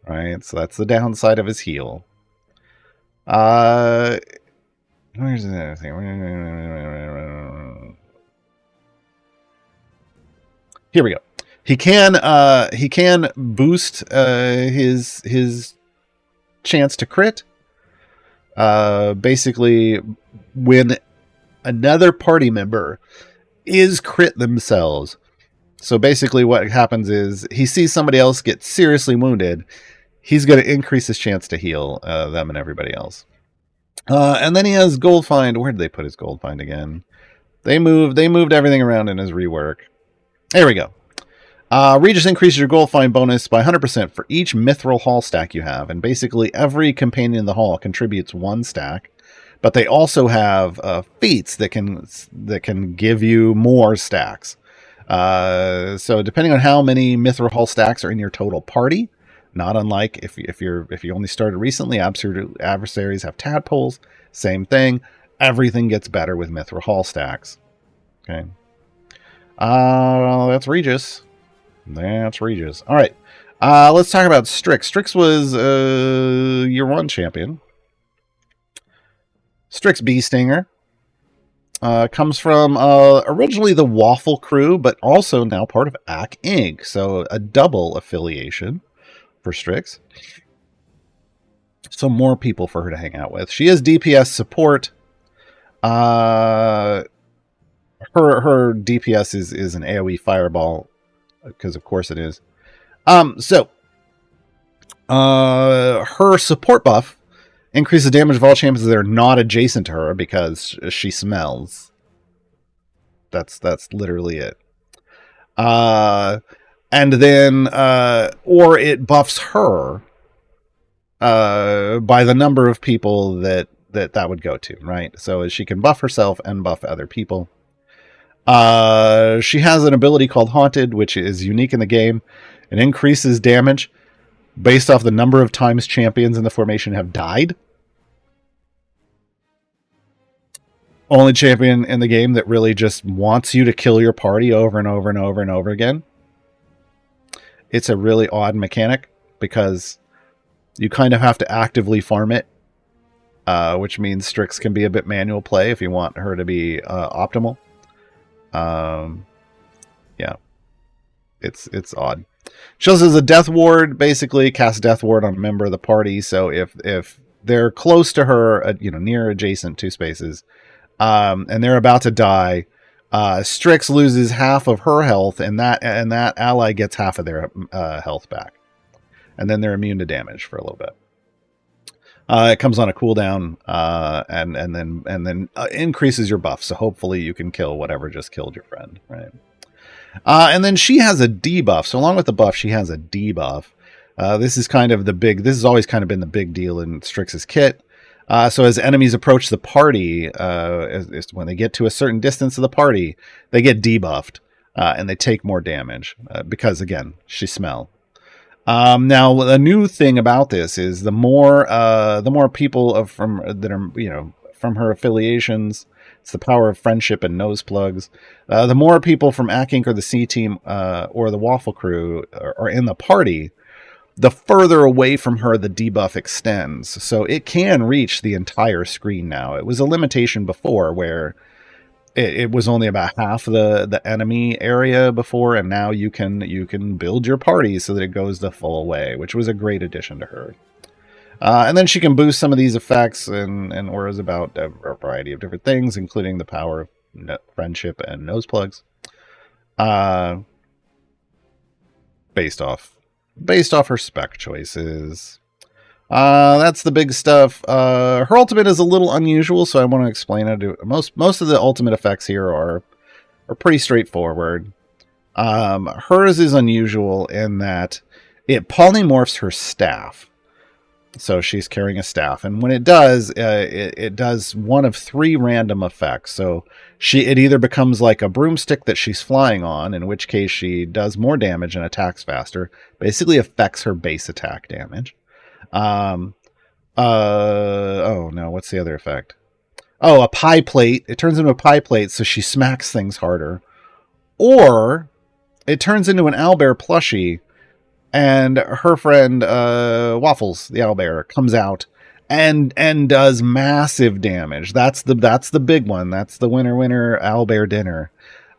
Right? So that's the downside of his heal. Where's the other thing? Here we go. He can boost his chance to crit. Basically, when another party member is crit themselves. So basically what happens is he sees somebody else get seriously wounded. He's going to increase his chance to heal them and everybody else. And then he has gold find. Where did they put his gold find again? They moved everything around in his rework. There we go. Regis increases your gold find bonus by 100% for each mithril hall stack you have. And basically every companion in the hall contributes 1 stack. But they also have feats that can give you more stacks. So depending on how many mithril hall stacks are in your total party, not unlike if you only started recently, adversaries have tadpoles. Same thing. Everything gets better with mithril hall stacks. Okay. That's Regis. That's Regis. All right. Let's talk about Strix. Strix was year 1 champion. Strix Bee Stinger comes from originally the Waffle crew, but also now part of AC Inc. So a double affiliation for Strix. So more people for her to hang out with. She has DPS support. Her DPS is an AoE fireball, because of course it is. So her support buff increases the damage of all champions that are not adjacent to her because she smells. That's literally it. And then or it buffs her by the number of people that would go to, right? So she can buff herself and buff other people. She has an ability called Haunted, which is unique in the game. It increases damage based off the number of times champions in the formation have died. Only champion in the game that really just wants you to kill your party over and over and over and over again. It's a really odd mechanic because you kind of have to actively farm it, which means Strix can be a bit manual play if you want her to be optimal. Yeah, it's odd. She also has a Death Ward, basically casts Death Ward on a member of the party. So if they're close to her, near adjacent 2 spaces, and they're about to die, Strix loses half of her health, and that ally gets half of their health back, and then they're immune to damage for a little bit. It comes on a cooldown, and then increases your buff. So hopefully you can kill whatever just killed your friend, right? And then she has a debuff. So along with the buff, she has a debuff. This is kind of the big. This has always kind of been the big deal in Strix's kit. So as enemies approach the party, when they get to a certain distance of the party, they get debuffed, and they take more damage because, again, she smell. Now, a new thing about this is the more people from her affiliations, it's the power of friendship and nose plugs. The more people from AC Inc. or the C Team or the Waffle Crew are in the party, the further away from her the debuff extends. So it can reach the entire screen now. It was a limitation before where it was only about half the enemy area before, and now you can build your party so that it goes the full way, which was a great addition to her. And then she can boost some of these effects and auras about a variety of different things, including the power of friendship and nose plugs. Based off her spec choices. That's the big stuff. Her ultimate is a little unusual, so I want to explain it. Most of the ultimate effects here are pretty straightforward. Hers is unusual in that it polymorphs her staff. So she's carrying a staff, and when it does, it does one of 3 random effects. So it either becomes like a broomstick that she's flying on, in which case she does more damage and attacks faster. Basically affects her base attack damage. Oh what's the other effect? Oh, a pie plate. It turns into a pie plate, so she smacks things harder. Or it turns into an owlbear plushie, and her friend Waffles, the owlbear, comes out and does massive damage. That's the big one. That's the winner owlbear dinner.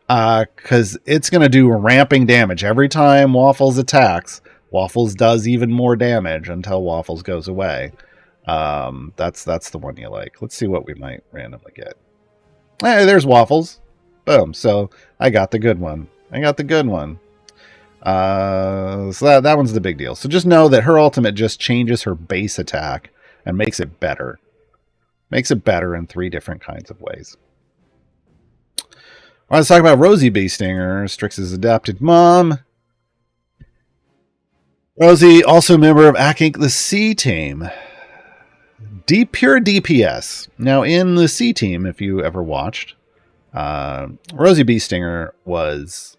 Because it's going to do ramping damage. Every time Waffles attacks, Waffles does even more damage until Waffles goes away. That's the one you like. Let's see what we might randomly get. Hey, there's Waffles. Boom. So I got the good one. So that one's the big deal. So just know that her ultimate just changes her base attack and makes it better. Makes it better in 3 different kinds of ways. All right, let's talk about Rosie Bee Stinger, Strix's adopted mom. Rosie, also a member of Inc. the C Team. Pure DPS. Now, in the C Team, if you ever watched, Rosie Bee Stinger was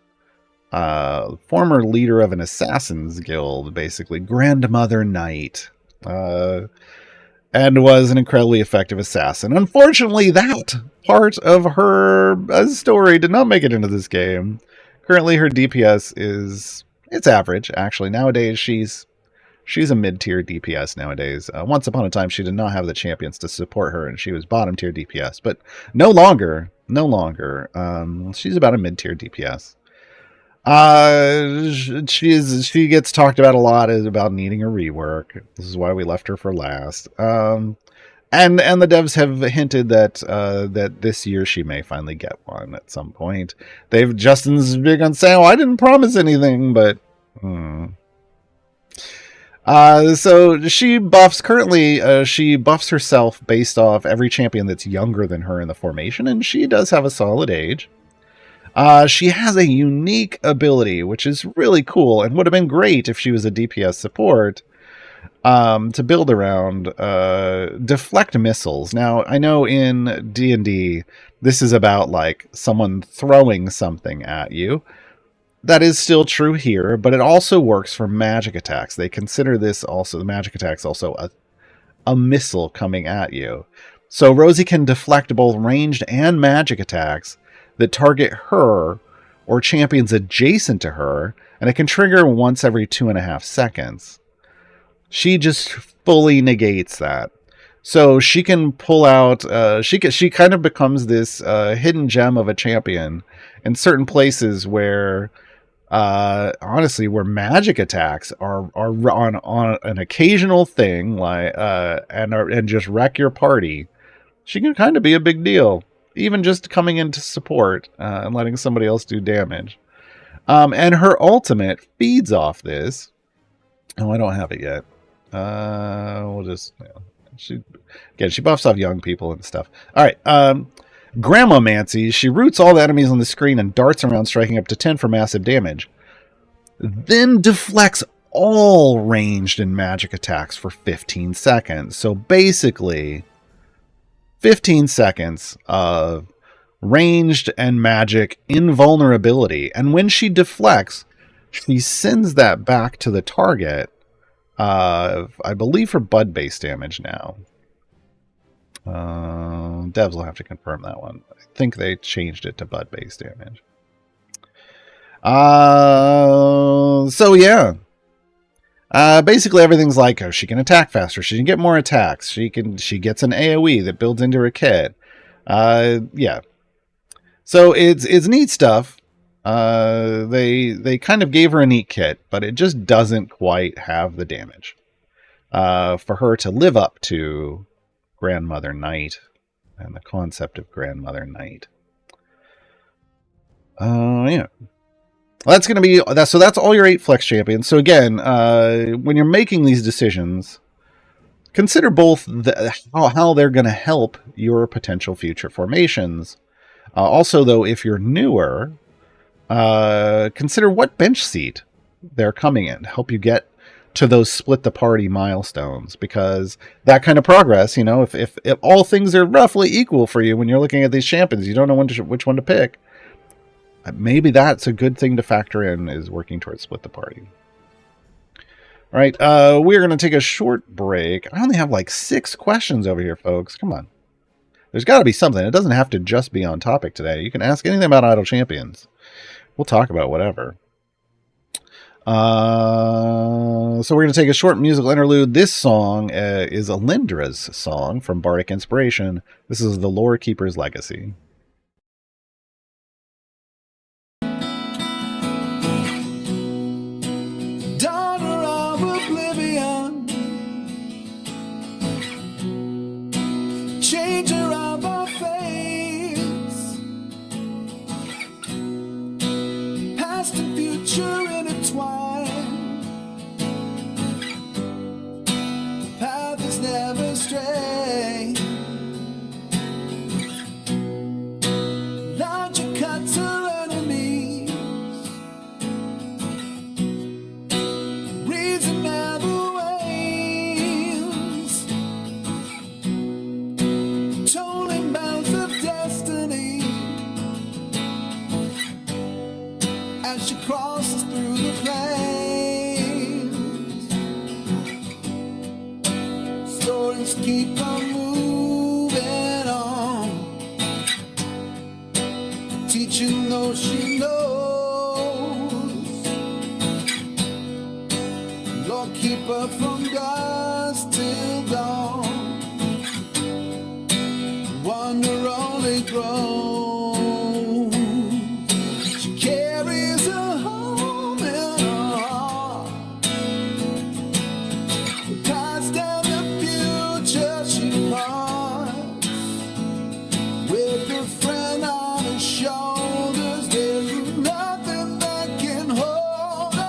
former leader of an assassin's guild, basically, Grandmother Knight, and was an incredibly effective assassin. Unfortunately, that part of her story did not make it into this game. Currently, her DPS it's average, actually. Nowadays, she's a mid-tier DPS nowadays. Once upon a time, she did not have the champions to support her, and she was bottom-tier DPS. But no longer. She's about a mid-tier DPS. She gets talked about a lot about needing a rework. This is why we left her for last. And the devs have hinted that that this year she may finally get one at some point. Justin's big on saying, "Oh, I didn't promise anything," but so she buffs currently. She buffs herself based off every champion that's younger than her in the formation, and she does have a solid age. She has a unique ability, which is really cool and would have been great if she was a DPS support, to build around, deflect missiles. Now, I know in D&D, this is about like someone throwing something at you. That is still true here, but it also works for magic attacks. They consider this also, the magic attacks also a missile coming at you. So Rosie can deflect both ranged and magic attacks that target her or champions adjacent to her, and it can trigger once every 2.5 seconds. She just fully negates that. So she can pull out, she kind of becomes this hidden gem of a champion in certain places where, honestly, where magic attacks are on an occasional thing, like and just wreck your party. She can kind of be a big deal. Even just coming into support and letting somebody else do damage. And her ultimate feeds off this. Oh, I don't have it yet. We'll just... she buffs off young people and stuff. All right. Grandmamancy. She roots all the enemies on the screen and darts around, striking up to 10 for massive damage. Then deflects all ranged and magic attacks for 15 seconds. So basically... 15 seconds of ranged and magic invulnerability. And when she deflects, she sends that back to the target, I believe for bud-based damage now. Devs will have to confirm that one. I think they changed it to bud-based damage. So yeah. Basically everything's like, oh, she can attack faster, she can get more attacks, she gets an AoE that builds into her kit. Yeah. So it's neat stuff. They kind of gave her a neat kit, but it just doesn't quite have the damage for her to live up to Grandmother Knight and the concept of Grandmother Knight. Yeah. Well, that's going to be that. So that's all your 8 flex champions. So again, when you're making these decisions, consider both how they're going to help your potential future formations. Also, though, if you're newer, consider what bench seat they're coming in to help you get to those split the party milestones, because that kind of progress, you know, if all things are roughly equal for you when you're looking at these champions, you don't know which one to pick. Maybe that's a good thing to factor in, is working towards split the party. All right, we're going to take a short break. I only have like 6 questions over here, folks. Come on. There's got to be something. It doesn't have to just be on topic today. You can ask anything about Idol Champions. We'll talk about whatever. So we're going to take a short musical interlude. This song is Alyndra's song from Bardic Inspiration. This is The Lore Keeper's Legacy. Daughter of oblivion, changer of our fates, past and future intertwined, the path is never straight, logic cuts her enemies, reason never wanes, tolling bells of destiny as she crosses through the flames. Stories keep on moving on, teaching those she knows. Lord, keep her from dusk till dawn. Wonder only grows. She carries her home in her heart. The past and the future she parts. With a friend on her shoulders, there's nothing that can hold her.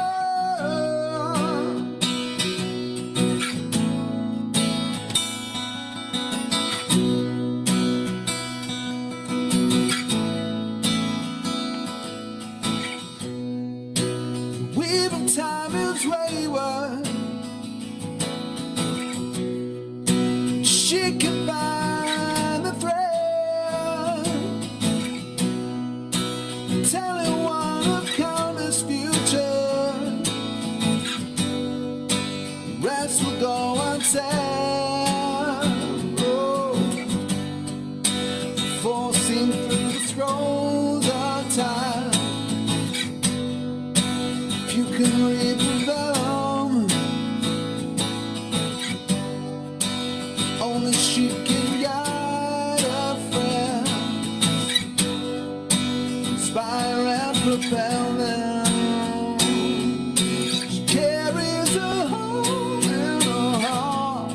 The wheel of time is wayward. She can find the thread, telling one of countless futures. The rest will go unsaid. Oh, forcing through the scrolls of time. If you can read the vellum, only she can guide a friend, inspire and propel them. She carries her home in her heart.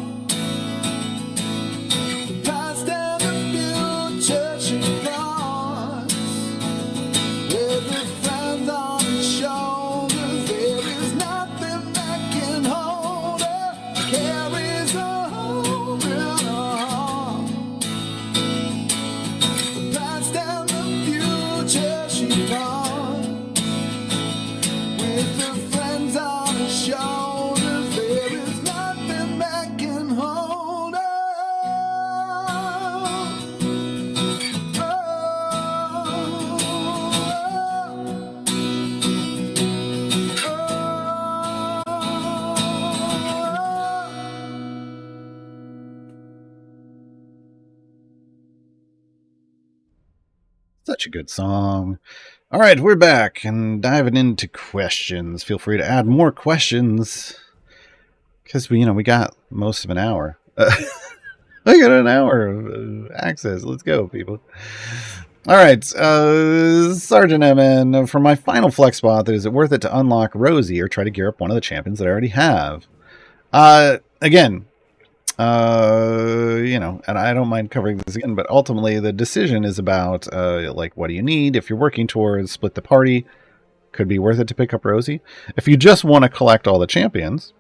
The past and the future she fronts. With her friends on her shoulders, there is nothing that can hold her. Carries her home in her heart. The past and the future she fronts. With her friends on her shoulders, there is nothing that can hold her. Such a good song. All right, we're back and diving into questions. Feel free to add more questions because we got most of an hour. I got an hour of access. Let's go, people. All right, Sergeant MN, for my final flex spot, is it worth it to unlock Rosie or try to gear up one of the champions that I already have? Again, and I don't mind covering this again, but ultimately the decision is about, what do you need? If you're working towards split the party, could be worth it to pick up Rosie. If you just want to collect all the champions,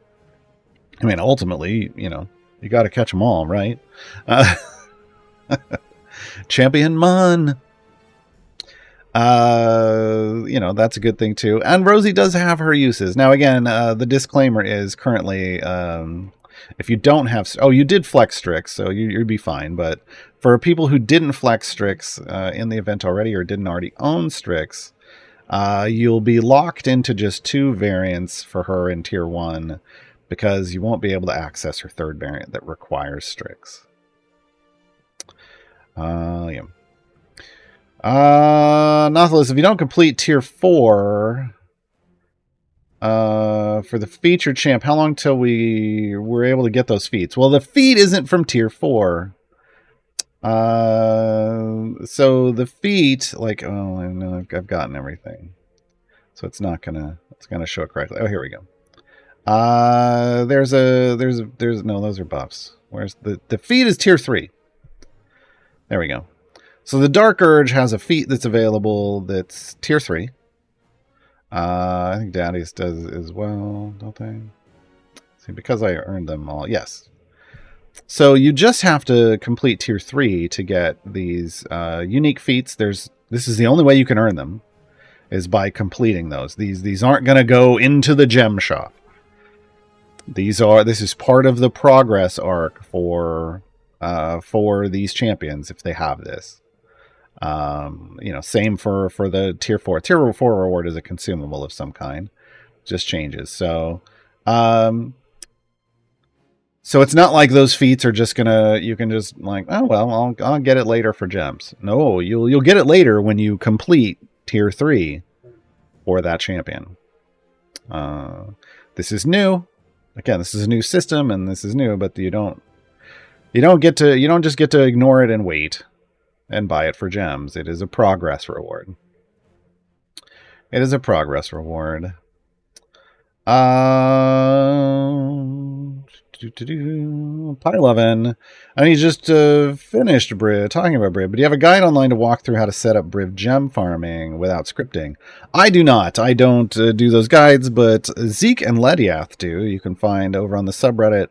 I mean, ultimately, you got to catch them all, right? Champion Mon. That's a good thing too. And Rosie does have her uses. Now, again, the disclaimer is currently, if you don't have, you did flex Strix, so you'd be fine. But for people who didn't flex Strix in the event already or didn't already own Strix, you'll be locked into just 2 variants for her in tier 1. because you won't be able to access her third variant that requires Strix. Yeah. Nautilus, if you don't complete tier 4 for the featured champ, how long till we were able to get those feats? Well, the feat isn't from tier 4. So the feat, like, oh, I know I've gotten everything. So it's not gonna, it's gonna show it correctly. Oh, here we go. There's no, those are buffs. Where's the feat is tier 3. There we go. So the Dark Urge has a feat that's available that's tier 3. I think Daddy's does as well, don't they? See, because I earned them all. Yes. So you just have to complete tier 3 to get these unique feats. This is the only way you can earn them, is by completing those. These aren't going to go into the gem shop. This is part of the progress arc for these champions if they have this. Same for the tier 4. Tier 4 reward is a consumable of some kind. Just changes. So it's not like those feats are just you can just like, oh well, I'll get it later for gems. No, you'll get it later when you complete tier 3 for that champion. This is new. Again, this is a new system and this is new, but you don't just get to ignore it and wait and buy it for gems. It is a progress reward. It is a progress reward. Pyloven. And he just finished Briv, talking about Briv. But do you have a guide online to walk through how to set up Briv gem farming without scripting? I do not. I don't do those guides, but Zeke and Lediath do. You can find over on the subreddit.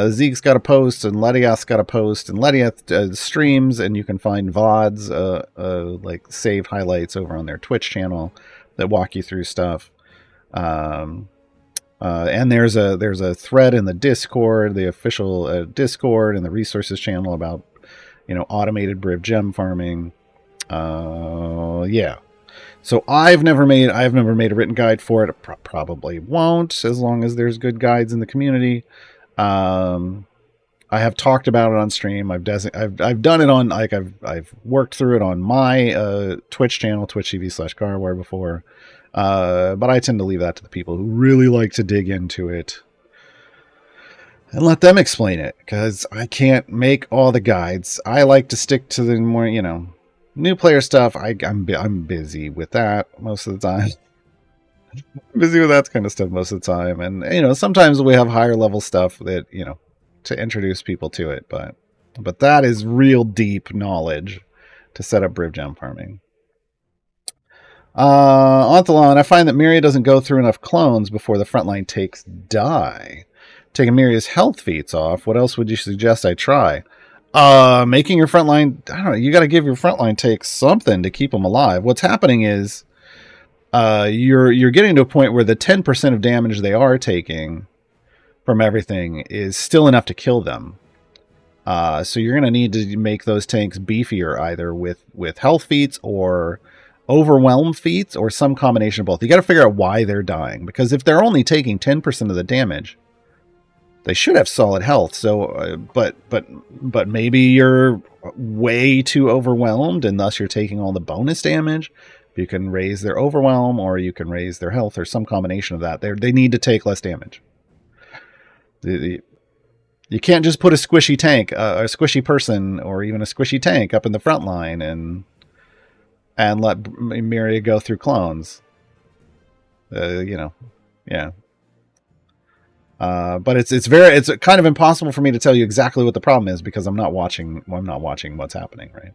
Zeke's got a post, and Lediath's got a post, and Lediath streams, and you can find VODs, like saved highlights over on their Twitch channel that walk you through stuff. And there's a thread in the Discord, the official Discord, and the resources channel about automated Briv gem farming. Yeah. So I've never made a written guide for it. Probably won't, as long as there's good guides in the community. I have talked about it on stream. I've done it on, like, I've worked through it on my Twitch channel, Twitch TV/Gaarawarr before. But I tend to leave that to the people who really like to dig into it and let them explain it, because I can't make all the guides. I like to stick to the more, new player stuff. I'm busy with that most of the time. Busy with that kind of stuff most of the time. And, sometimes we have higher level stuff that, to introduce people to it. But that is real deep knowledge to set up Briv gem farming. Onthalon, I find that Miria doesn't go through enough clones before the frontline takes die. Taking Miria's health feats off, what else would you suggest I try? Making your frontline, I don't know, you got to give your frontline takes something to keep them alive. What's happening is you're getting to a point where the 10% of damage they are taking from everything is still enough to kill them. So you're going to need to make those tanks beefier, either with health feats or overwhelm feats, or some combination of both. You got to figure out why they're dying, because if they're only taking 10% of the damage, they should have solid health. So, but maybe you're way too overwhelmed, and thus you're taking all the bonus damage. You can raise their overwhelm, or you can raise their health, or some combination of that. They need to take less damage. You can't just put a squishy tank, a squishy person, or even a squishy tank up in the front line and let Miria go through clones. Yeah. But it's kind of impossible for me to tell you exactly what the problem is, because I'm not watching what's happening, right?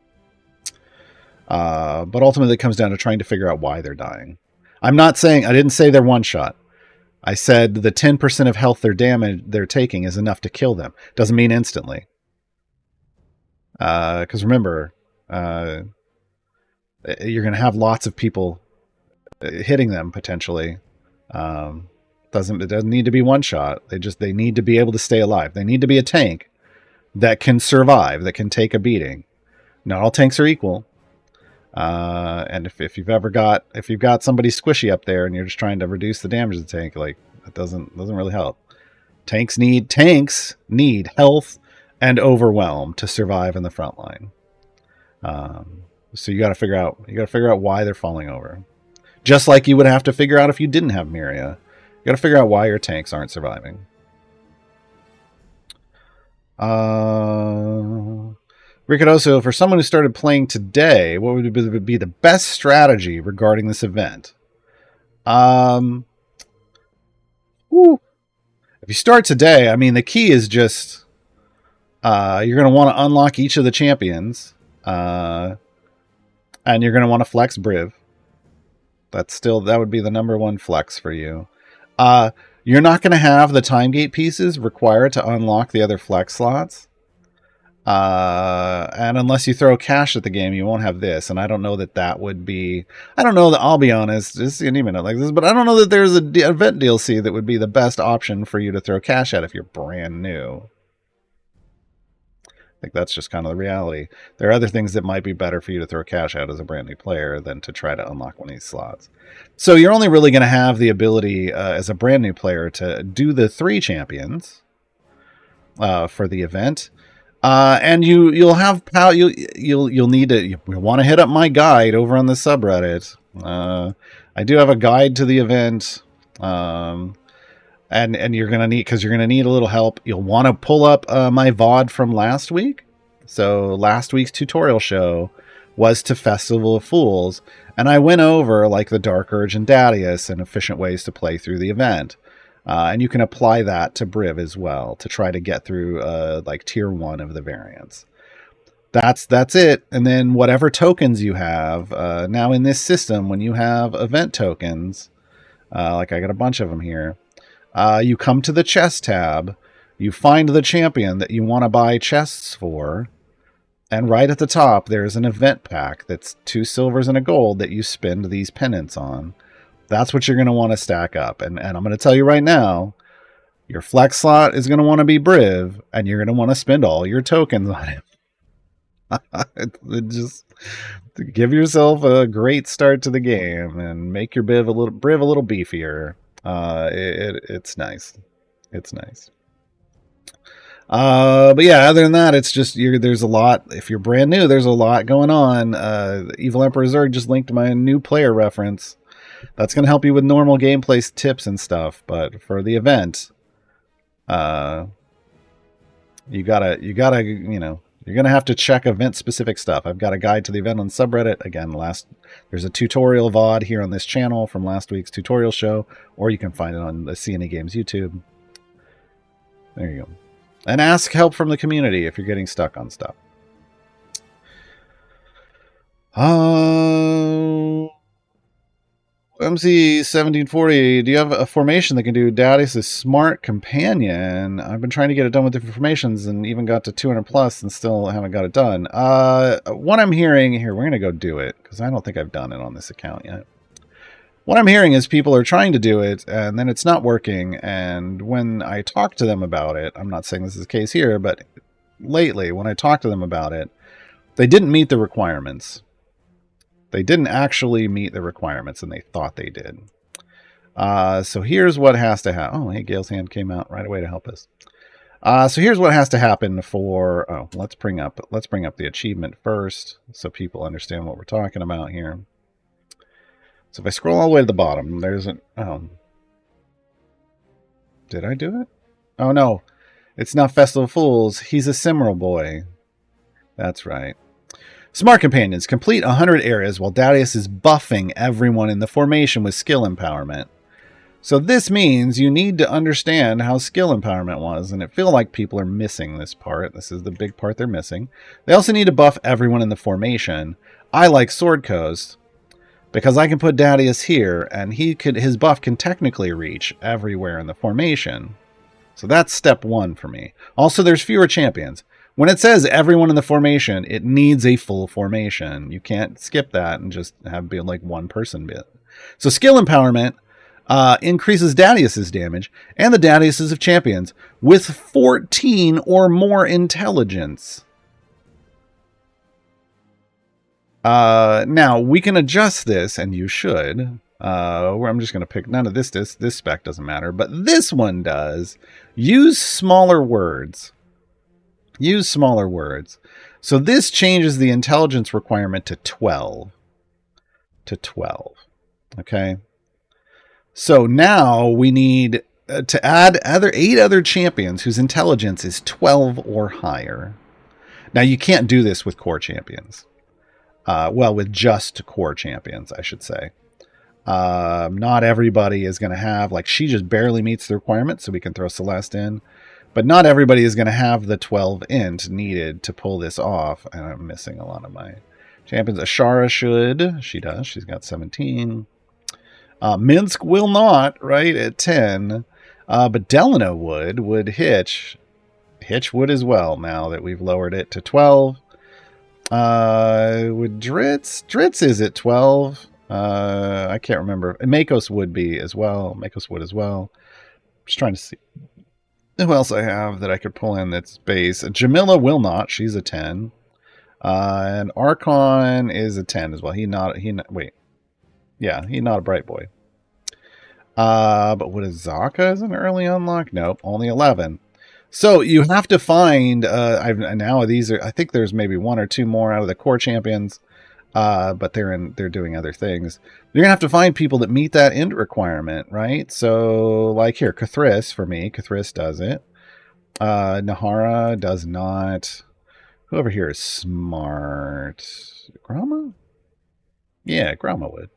But ultimately it comes down to trying to figure out why they're dying. I didn't say they're one shot. I said the 10% of health they're taking is enough to kill them. Doesn't mean instantly. Because remember, you're going to have lots of people hitting them potentially. It doesn't need to be one shot. They need to be able to stay alive. They need to be a tank that can survive, that can take a beating. Not all tanks are equal. And if you've got somebody squishy up there and you're just trying to reduce the damage of the tank, like, that doesn't really help. Tanks need health and overwhelm to survive in the front line. So you got to figure out why they're falling over. Just like you would have to figure out if you didn't have Miria. You got to figure out why your tanks aren't surviving. Ricardoso, for someone who started playing today, what would be the best strategy regarding this event? If you start today, I mean, the key is just you're going to want to unlock each of the champions, and you're going to want to flex Briv. That would be the number one flex for you. You're not going to have the time gate pieces required to unlock the other flex slots. And unless you throw cash at the game, you won't have this. And I don't know that would be. I don't know that. I'll be honest. Just an minute like this, but I don't know that there's an event DLC that would be the best option for you to throw cash at if you're brand new. I think that's just kind of the reality. There are other things that might be better for you to throw cash at as a brand new player than to try to unlock one of these slots. So you're only really going to have the ability as a brand new player to do the 3 champions for the event. And you'll have you'll need to want to hit up my guide over on the subreddit. I do have a guide to the event, and you're gonna need a little help. You'll want to pull up my VOD from last week. So last week's tutorial show was to Festival of Fools, and I went over like the Dark Urge and Dadius and efficient ways to play through the event. And you can apply that to Briv as well to try to get through like tier 1 of the variants. That's it. And then whatever tokens you have now in this system, when you have event tokens, like I got a bunch of them here, you come to the chest tab, you find the champion that you want to buy chests for, and right at the top there's an event pack that's 2 silvers and a gold that you spend these pennants on. That's what you're going to want to stack up. And I'm going to tell you right now, your flex slot is going to want to be Briv, and you're going to want to spend all your tokens on it. Just give yourself a great start to the game and make your Briv a little beefier. It's nice. It's nice. But yeah, other than that, it's just there's a lot. If you're brand new, there's a lot going on. Evil Emperor Zerg just linked my new player reference. That's going to help you with normal gameplay tips and stuff, but for the event, you gotta, you're going to have to check event specific stuff. I've got a guide to the event on subreddit. Again, there's a tutorial VOD here on this channel from last week's tutorial show, or you can find it on the CNA Games YouTube. There you go. And ask help from the community if you're getting stuck on stuff. MC1740, do you have a formation that can do Dadius' Smart Companion? I've been trying to get it done with different formations and even got to 200 plus and still haven't got it done. What I'm hearing here, we're going to go do it because I don't think I've done it on this account yet. What I'm hearing is people are trying to do it and then it's not working. And when I talk to them about it, I'm not saying this is the case here, but lately when I talk to them about it, they didn't meet the requirements. They didn't actually meet the requirements, and they thought they did. So here's what has to happen. Oh, hey, Gail's hand came out right away to help us. So here's what has to happen for. Oh, let's bring up the achievement first, so people understand what we're talking about here. So if I scroll all the way to the bottom, there's an. Oh, did I do it? Oh no, it's not Festival of Fools. He's a Cimmeral boy. That's right. Smart Companions. Complete 100 areas while Dadius is buffing everyone in the formation with skill empowerment. So this means you need to understand how skill empowerment was, and it feels like people are missing this part. This is the big part they're missing. They also need to buff everyone in the formation. I like Sword Coast because I can put Dadius here, and his buff can technically reach everywhere in the formation. So that's step 1 for me. Also, there's fewer champions. When it says everyone in the formation, it needs a full formation. You can't skip that and just be like one person bit. So skill empowerment increases Dadius's damage and the Dadiuses of champions with 14 or more intelligence. Now, we can adjust this, and you should. where I'm just going to pick none of this spec doesn't matter, but this one does. Use smaller words. Use smaller words. So this changes the intelligence requirement to 12. To 12. Okay. So now we need to add 8 other champions whose intelligence is 12 or higher. Now you can't do this with core champions. Well, with just core champions, I should say. Not everybody is going to have, like, she just barely meets the requirement, so we can throw Celeste in. But not everybody is going to have the 12 int needed to pull this off. And I'm missing a lot of my champions. Ashara should. She does. She's got 17. Minsk will not, right, at 10. But Delano would Hitch. Hitch would as well, now that we've lowered it to 12. Would Dritz? Dritz is at 12. I can't remember. Makos would be as well. Makos would as well. Just trying to see who else I have that I could pull in that's base. Jamila will not. She's a 10. And Archon is a 10 as well. Wait. Yeah, he's not a bright boy. But what is Zaka as an early unlock? Nope, only 11. So you have to find, I think there's maybe 1 or 2 more out of the core champions. But they're doing other things. You're gonna have to find people that meet that int requirement, right? So, like here, Cthis for me. Cthis does it. Nahara does not. Whoever here is smart. Grandma? Yeah, Grandma would.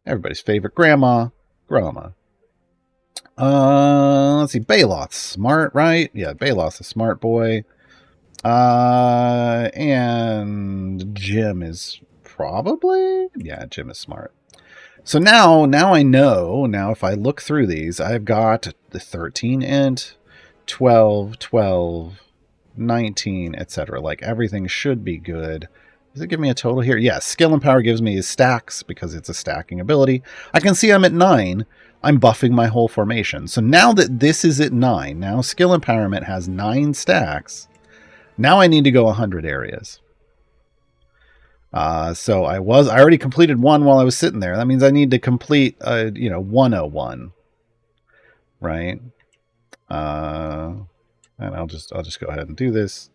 Everybody's favorite grandma. Grandma. Let's see. Baloth's smart, right? Yeah, Baloth's a smart boy. And Jim is probably, yeah, Jim is smart. So now I know, now if I look through these, I've got the 13 int, 12, 19, etc. Like everything should be good. Does it give me a total here? Yes, skill and power gives me stacks because it's a stacking ability. I can see I'm at 9. I'm buffing my whole formation. So now that this is at 9, now skill empowerment has 9 stacks. Now I need to go 100 areas. So I already completed 1 while I was sitting there. That means I need to complete, 101. Right? And I'll just go ahead and do this.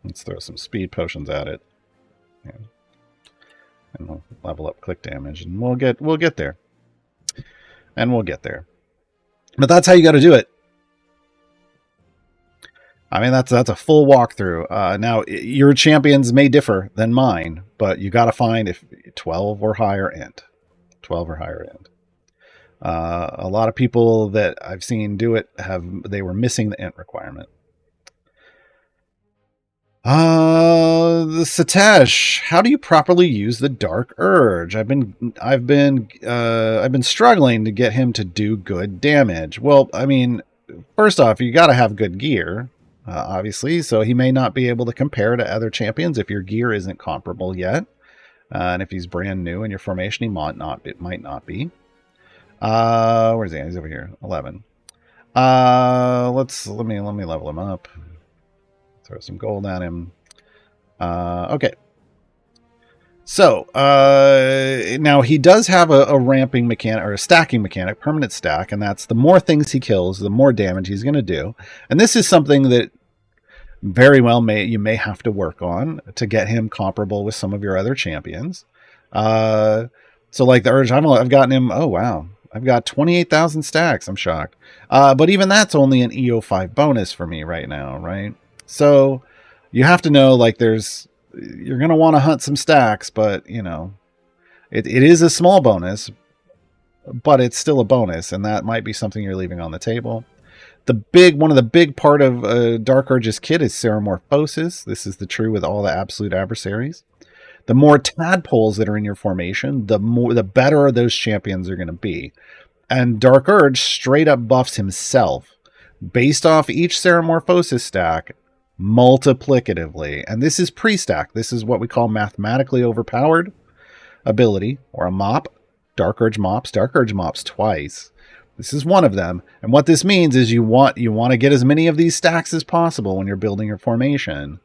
Let's throw some speed potions at it. Yeah. And we'll level up click damage, and we'll get there. And we'll get there. But that's how you got to do it. I mean, that's a full walkthrough. Now, your champions may differ than mine, but you got to find if 12 or higher int. 12 or higher int. A lot of people that I've seen do it they were missing the int requirement. The Satesh, how do you properly use the Dark Urge? I've been struggling to get him to do good damage. Well, I mean, first off, you got to have good gear. Obviously, so he may not be able to compare to other champions if your gear isn't comparable yet, and if he's brand new in your formation, he might not be. Where's he? He's over here. 11. Let me level him up. Throw some gold at him. Okay. So now he does have a ramping mechanic or a stacking mechanic, permanent stack, and that's the more things he kills, the more damage he's going to do. And this is something that very well you may have to work on to get him comparable with some of your other champions. So like the Urge, I've gotten him. Oh wow, I've got 28,000 stacks. I'm shocked. But even that's only an EO5 bonus for me right now, right? So you have to know, like, you're going to want to hunt some stacks, but, you know, it is a small bonus, but it's still a bonus, and that might be something you're leaving on the table. One of the big part of Dark Urge's kit is Ceramorphosis. This is true with all the absolute adversaries. The more tadpoles that are in your formation, the better those champions are going to be. And Dark Urge straight up buffs himself based off each Ceramorphosis stack multiplicatively, and this is pre-stack. This is what we call mathematically overpowered ability, or a mop. Dark Urge mops twice. This is one of them, and what this means is you want to get as many of these stacks as possible when you're building your formation.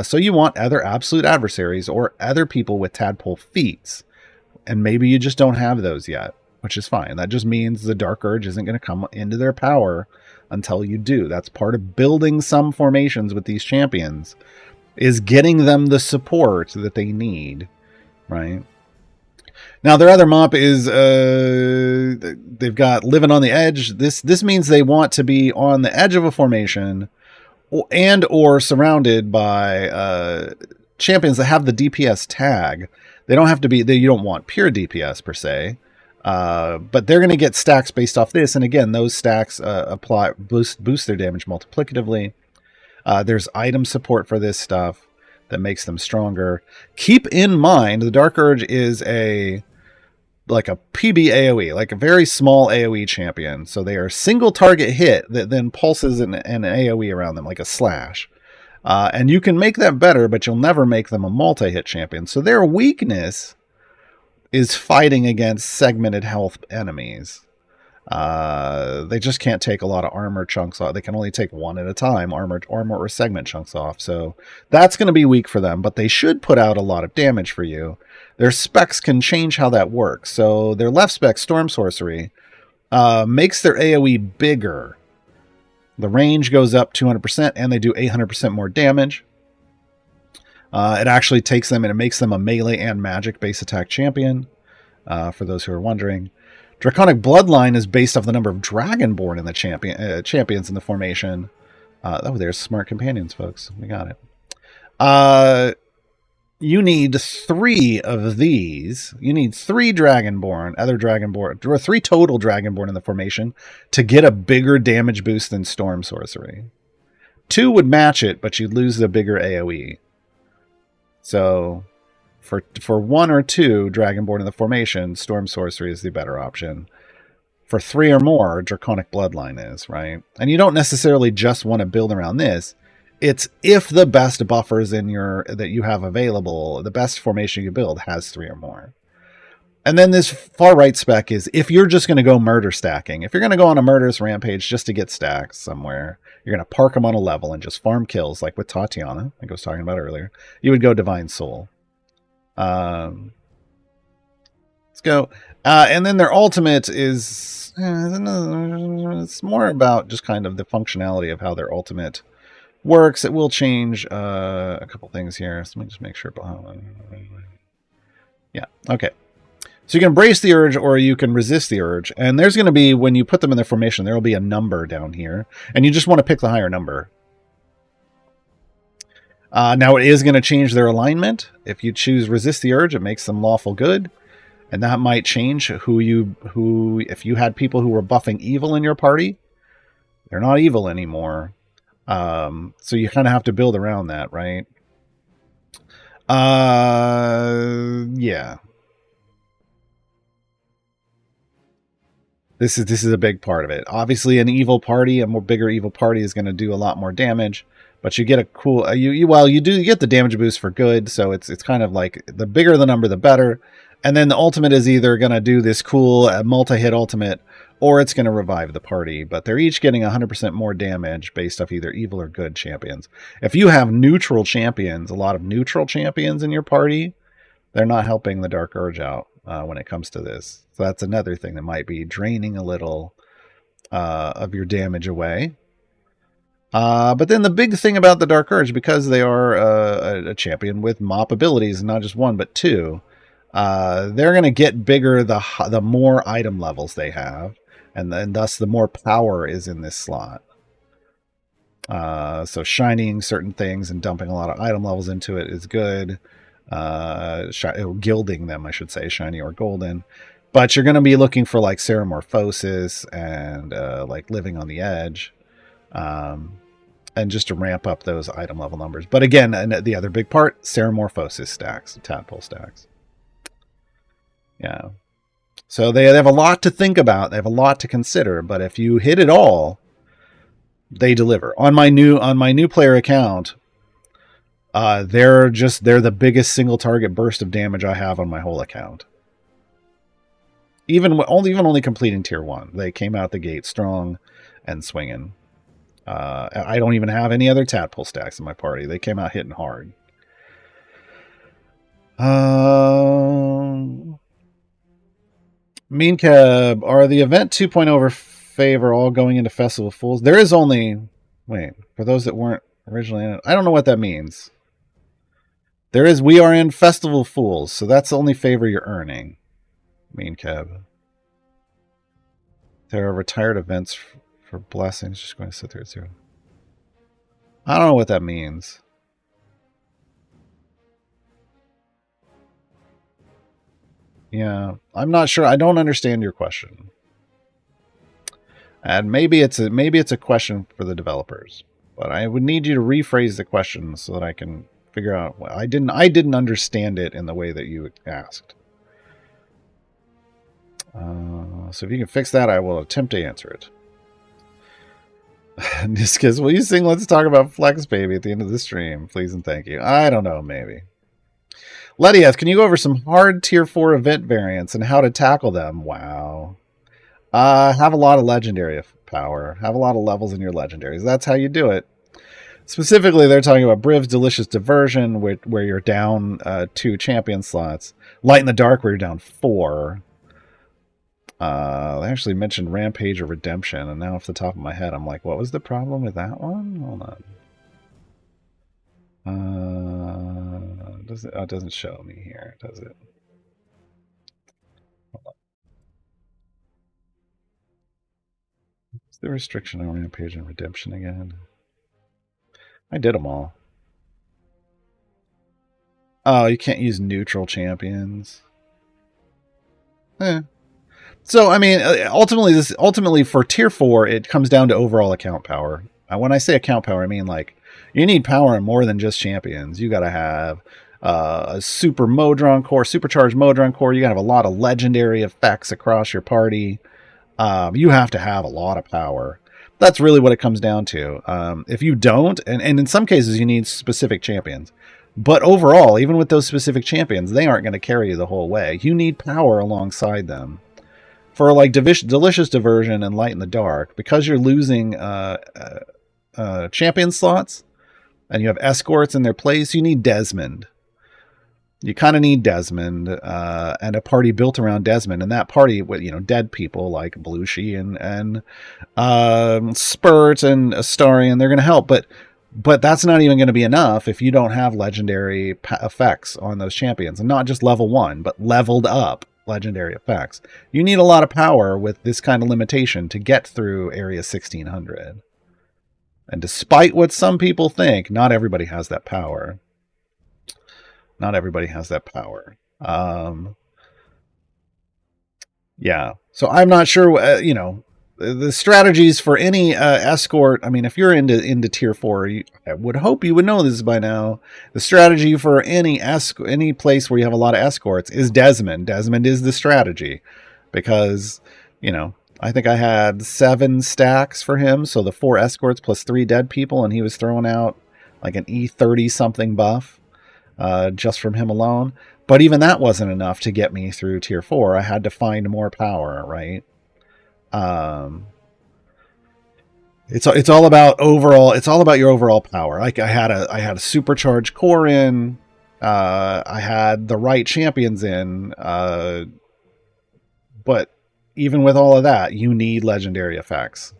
So you want other absolute adversaries or other people with tadpole feats, And maybe you just don't have those yet, which is fine. That just means the Dark Urge isn't going to come into their power until you do. That's part of building some formations with these champions, is getting them the support that they need, right? Now, their other mop is they've got Living on the Edge. This means they want to be on the edge of a formation and or surrounded by champions that have the DPS tag. They don't have to be, you don't want pure DPS per se, but they're going to get stacks based off this. And again, those stacks boost their damage multiplicatively. There's item support for this stuff that makes them stronger. Keep in mind, the Dark Urge is like a PB AoE, like a very small AoE champion. So they are a single target hit that then pulses an AoE around them, like a slash. And you can make that better, but you'll never make them a multi-hit champion. So their weakness is fighting against segmented health enemies. They just can't take a lot of armor chunks off. They can only take one at a time, armor or segment chunks off. So that's going to be weak for them, but they should put out a lot of damage for you. Their specs can change how that works. So their left spec, Storm Sorcery, makes their AoE bigger. The range goes up 200%, and they do 800% more damage. It actually takes them, and it makes them a melee and magic base attack champion, for those who are wondering. Draconic Bloodline is based off the number of Dragonborn in the champions in the formation. There's smart companions, folks. We got it. You need 3 of these. You need 3 Dragonborn, or 3 total Dragonborn in the formation to get a bigger damage boost than Storm Sorcery. 2 would match it, but you'd lose the bigger AoE. So for 1 or 2 Dragonborn in the formation, Storm Sorcery is the better option. For 3 or more, Draconic Bloodline is, right? And you don't necessarily just want to build around this. It's if the best buffers that you have available, the best formation you build has 3 or more. And then this far right spec is if you're just going to go murder stacking. If you're going to go on a murderous rampage just to get stacks somewhere, you're going to park them on a level and just farm kills, like with Tatyana, like I was talking about earlier, you would go Divine Soul. Let's go. And then their ultimate is, it's more about just kind of the functionality of how their ultimate works. It will change a couple things here. So let me just make sure. Yeah, okay. So you can embrace the urge or you can resist the urge. And there's going to be, when you put them in their formation, there will be a number down here. And you just want to pick the higher number. Now it is going to change their alignment. If you choose resist the urge, it makes them lawful good. And that might change if you had people who were buffing evil in your party, they're not evil anymore. So you kind of have to build around that, right? Yeah. This is a big part of it. Obviously, an evil party, a more bigger evil party, is going to do a lot more damage. But you get a cool, you get the damage boost for good. So it's kind of like the bigger the number, the better. And then the ultimate is either going to do this cool multi-hit ultimate, or it's going to revive the party. But they're each getting 100% more damage based off either evil or good champions. If you have neutral champions, a lot of neutral champions in your party, they're not helping the Dark Urge out when it comes to this. So that's another thing that might be draining a little of your damage away. But then the big thing about the Dark Urge, because they are a champion with mop abilities, not just 1 but 2, they're going to get bigger the more item levels they have, and thus the more power is in this slot. So shining certain things and dumping a lot of item levels into it is good. Gilding them, I should say, shiny or golden. But you're going to be looking for like Ceramorphosis and like Living on the Edge. And just to ramp up those item level numbers. But again, the other big part, Ceramorphosis stacks, tadpole stacks. Yeah. So they have a lot to think about. They have a lot to consider. But if you hit it all, they deliver. On my new player account, they're the biggest single target burst of damage I have on my whole account. Even only completing tier 1, they came out the gate strong and swinging. I don't even have any other tadpole stacks in my party. They came out hitting hard. Mean Cab, are the event 2.0 over favor all going into Festival Fools? There is only, wait, for those that weren't originally in it, I don't know what that means. There is, we are in Festival Fools, so that's the only favor you're earning. Mean Cab. There are retired events for blessings, just going to sit there at 0. I don't know what that means. Yeah, I'm not sure. I don't understand your question. And maybe it's a question for the developers, but I would need you to rephrase the question so that I can figure out. Well, I didn't understand it in the way that you asked. So if you can fix that, I will attempt to answer it. Niskis, will you sing Let's Talk About Flex Baby at the end of the stream? Please and thank you. I don't know, maybe. Lediath, can you go over some hard tier 4 event variants and how to tackle them? Wow. Have a lot of legendary power. Have a lot of levels in your legendaries. That's how you do it. Specifically, they're talking about Briv's Delicious Diversion, where you're down 2 champion slots. Light in the Dark, where you're down 4. They actually mentioned Rampage or Redemption, and now off the top of my head, I'm like, what was the problem with that one? Hold on. It doesn't show me here, does it? Hold on. What's the restriction on Rampage and Redemption again? I did them all. Oh, you can't use neutral champions. So, I mean, ultimately for tier 4, it comes down to overall account power. When I say account power, I mean like you need power in more than just champions. You got to have a super Modron core, supercharged Modron core. You got to have a lot of legendary effects across your party. You have to have a lot of power. That's really what it comes down to. If you don't, and in some cases you need specific champions. But overall, even with those specific champions, they aren't going to carry you the whole way. You need power alongside them. For like Delicious Diversion and Light in the Dark, because you're losing champion slots and you have escorts in their place, you need Desmond. You kind of need Desmond and a party built around Desmond, and that party with dead people like Belushi and Spurt and Astarion, they're going to help, but that's not even going to be enough if you don't have legendary effects on those champions, and not just level 1, but leveled up legendary effects. You need a lot of power with this kind of limitation to get through area 1600. And despite what some people think, not everybody has that power. Not everybody has that power. Yeah. So I'm not sure, the strategies for any escort. I mean, if you're into tier 4, I would hope you would know this by now. The strategy for any place where you have a lot of escorts is Desmond. Desmond is the strategy because, I think I had 7 stacks for him. So the 4 escorts plus 3 dead people, and he was throwing out like an E30 something buff just from him alone. But even that wasn't enough to get me through tier 4. I had to find more power, right? It's all about overall. It's all about your overall power. Like I had a supercharged core in. I had the right champions in. But even with all of that, you need legendary effects.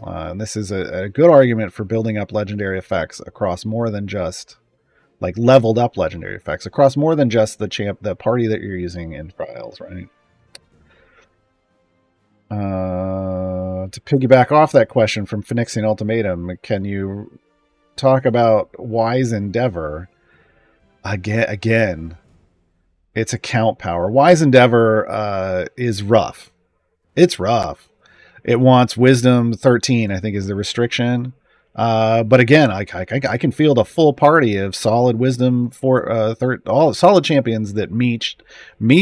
And this is a good argument for building up legendary effects across more than just like leveled up legendary effects across more than just the party that you're using in trials, right? To piggyback off that question from Phoenixian Ultimatum, can you talk about Wise Endeavor? Again, it's account power. Wise Endeavor is rough. It's rough. It wants Wisdom 13, I think, is the restriction. But again, I can field a full party of solid Wisdom for all solid champions that meet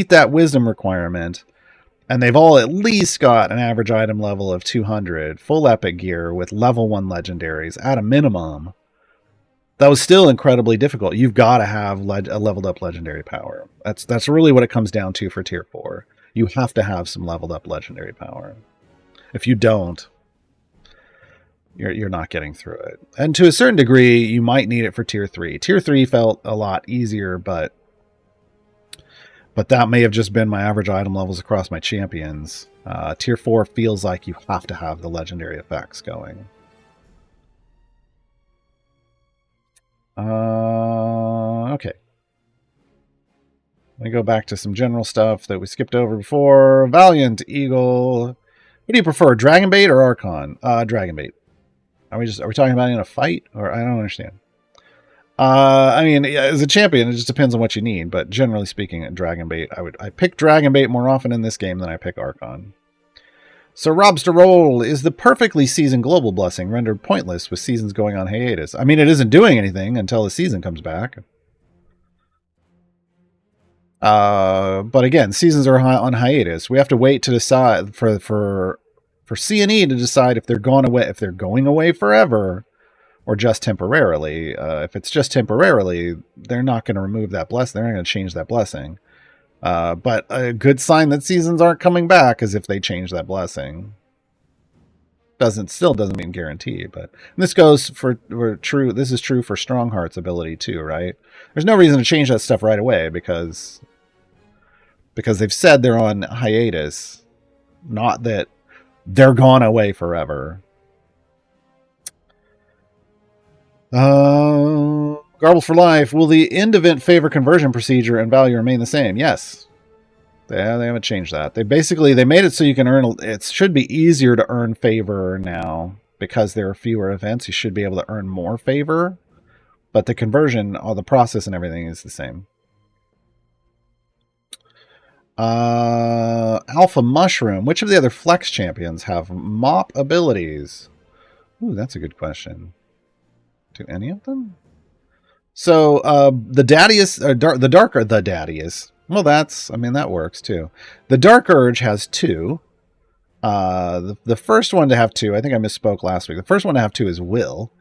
that Wisdom requirement. And they've all at least got an average item level of 200, full epic gear with level 1 legendaries at a minimum. That was still incredibly difficult. You've got to have a leveled up legendary power. That's really what it comes down to for tier 4. You have to have some leveled up legendary power. If you don't, you're not getting through it. And to a certain degree, you might need it for tier 3. Tier 3 felt a lot easier, but But that may have just been my average item levels across my champions. Tier 4 feels like you have to have the legendary effects going. Okay. Let me go back to some general stuff that we skipped over before. Valiant, Eagle. What do you prefer, Dragon Bait or Archon? Dragon Bait. Are we talking about in a fight? Or I don't understand. I mean, as a champion, it just depends on what you need. But generally speaking, at Dragon Bait, I pick Dragon Bait more often in this game than I pick Archon. So Robster Roll, is the perfectly seasoned global blessing rendered pointless with seasons going on hiatus? I mean, it isn't doing anything until the season comes back. But again, seasons are on hiatus. We have to wait to decide for C&E to decide if they're going away forever or just temporarily. If it's just temporarily, they're not going to remove that blessing. They're not going to change that blessing. But a good sign that seasons aren't coming back is if they change that blessing. Still doesn't mean guarantee, but this goes for true. This is true for Strongheart's ability too, right? There's no reason to change that stuff right away because they've said they're on hiatus, not that they're gone away forever. Garble for Life. Will the end event favor conversion procedure and value remain the same? Yes. They haven't changed that. They made it so you can earn. It should be easier to earn favor now because there are fewer events. You should be able to earn more favor, but the conversion, all the process and everything is the same. Alpha Mushroom. Which of the other Flex champions have mop abilities? Ooh, that's a good question. Do any of them? So the Daddiest, the Daddiest. Well, that works too. The Dark Urge has 2. The first one to have 2, I think I misspoke last week. The first one to have 2 is Will.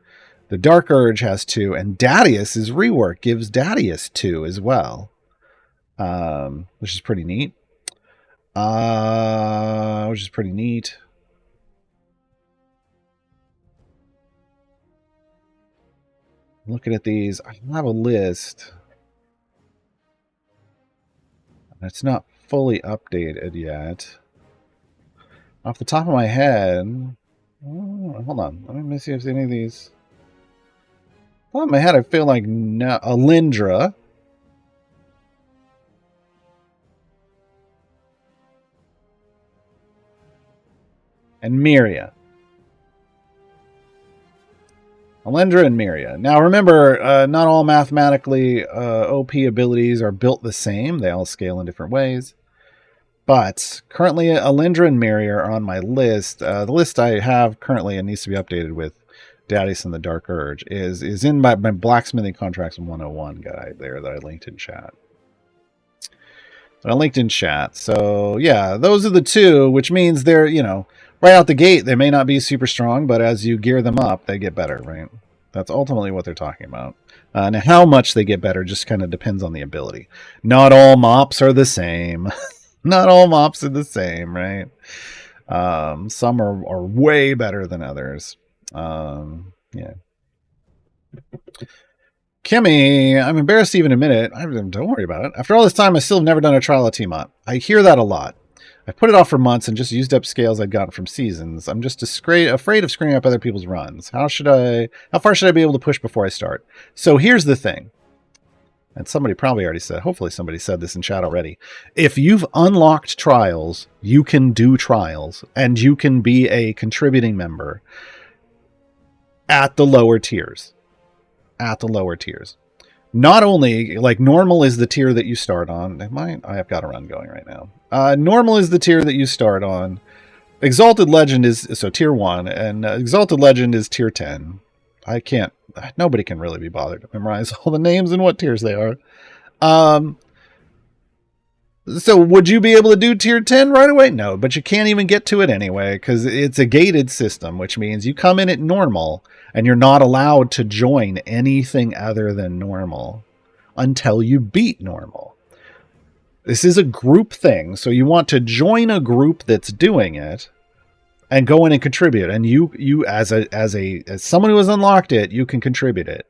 The Dark Urge has 2, and Daddiest' rework gives Daddiest 2 as well, which is pretty neat. Looking at these, I have a list. It's not fully updated yet. Off the top of my head, hold on. Let me see if any of these. Off the top of my head, I feel like Alindra. And Miria. Alyndra and Miria. Now remember, not all mathematically OP abilities are built the same. They all scale in different ways. But currently Alyndra and Miria are on my list. The list I have currently and needs to be updated with Daddies and the Dark Urge is in my Blacksmithing Contracts 101 guide there that I linked in chat. So yeah, those are the 2, which means they're, right out the gate, they may not be super strong, but as you gear them up, they get better, right? That's ultimately what they're talking about. Now, how much they get better just kind of depends on the ability. Not all mops are the same. Not all mops are the same, right? Some are way better than others. Yeah. Kimmy, I'm embarrassed to even admit it. Don't worry about it. After all this time, I still have never done a trial of T-Mop. I hear that a lot. I've put it off for months and just used up scales I'd gotten from seasons. I'm just afraid of screwing up other people's runs. How far should I be able to push before I start? So here's the thing. And somebody probably already said, hopefully somebody said this in chat already. If you've unlocked trials, you can do trials and you can be a contributing member at the lower tiers. Not only, like, normal is the tier that you start on. I have got a run going right now. Normal is the tier that you start on. Exalted Legend is, so tier 1, and Exalted Legend is tier 10. Nobody can really be bothered to memorize all the names and what tiers they are. So would you be able to do tier 10 right away? No, but you can't even get to it anyway, because it's a gated system, which means you come in at normal, and you're not allowed to join anything other than normal until you beat normal. This is a group thing, so you want to join a group that's doing it and go in and contribute. And you as someone who has unlocked it, you can contribute it.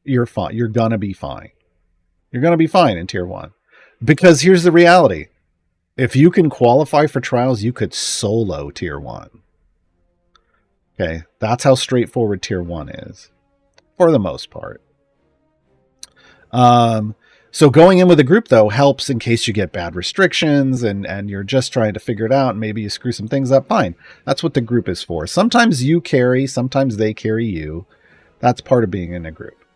you're fine. You're gonna be fine. You're gonna be fine in tier 1. Because here's the reality. If you can qualify for trials, you could solo tier 1. Okay, that's how straightforward tier 1 is, for the most part. So going in with a group, though, helps in case you get bad restrictions and you're just trying to figure it out and maybe you screw some things up. Fine. That's what the group is for. Sometimes you carry, sometimes they carry you. That's part of being in a group,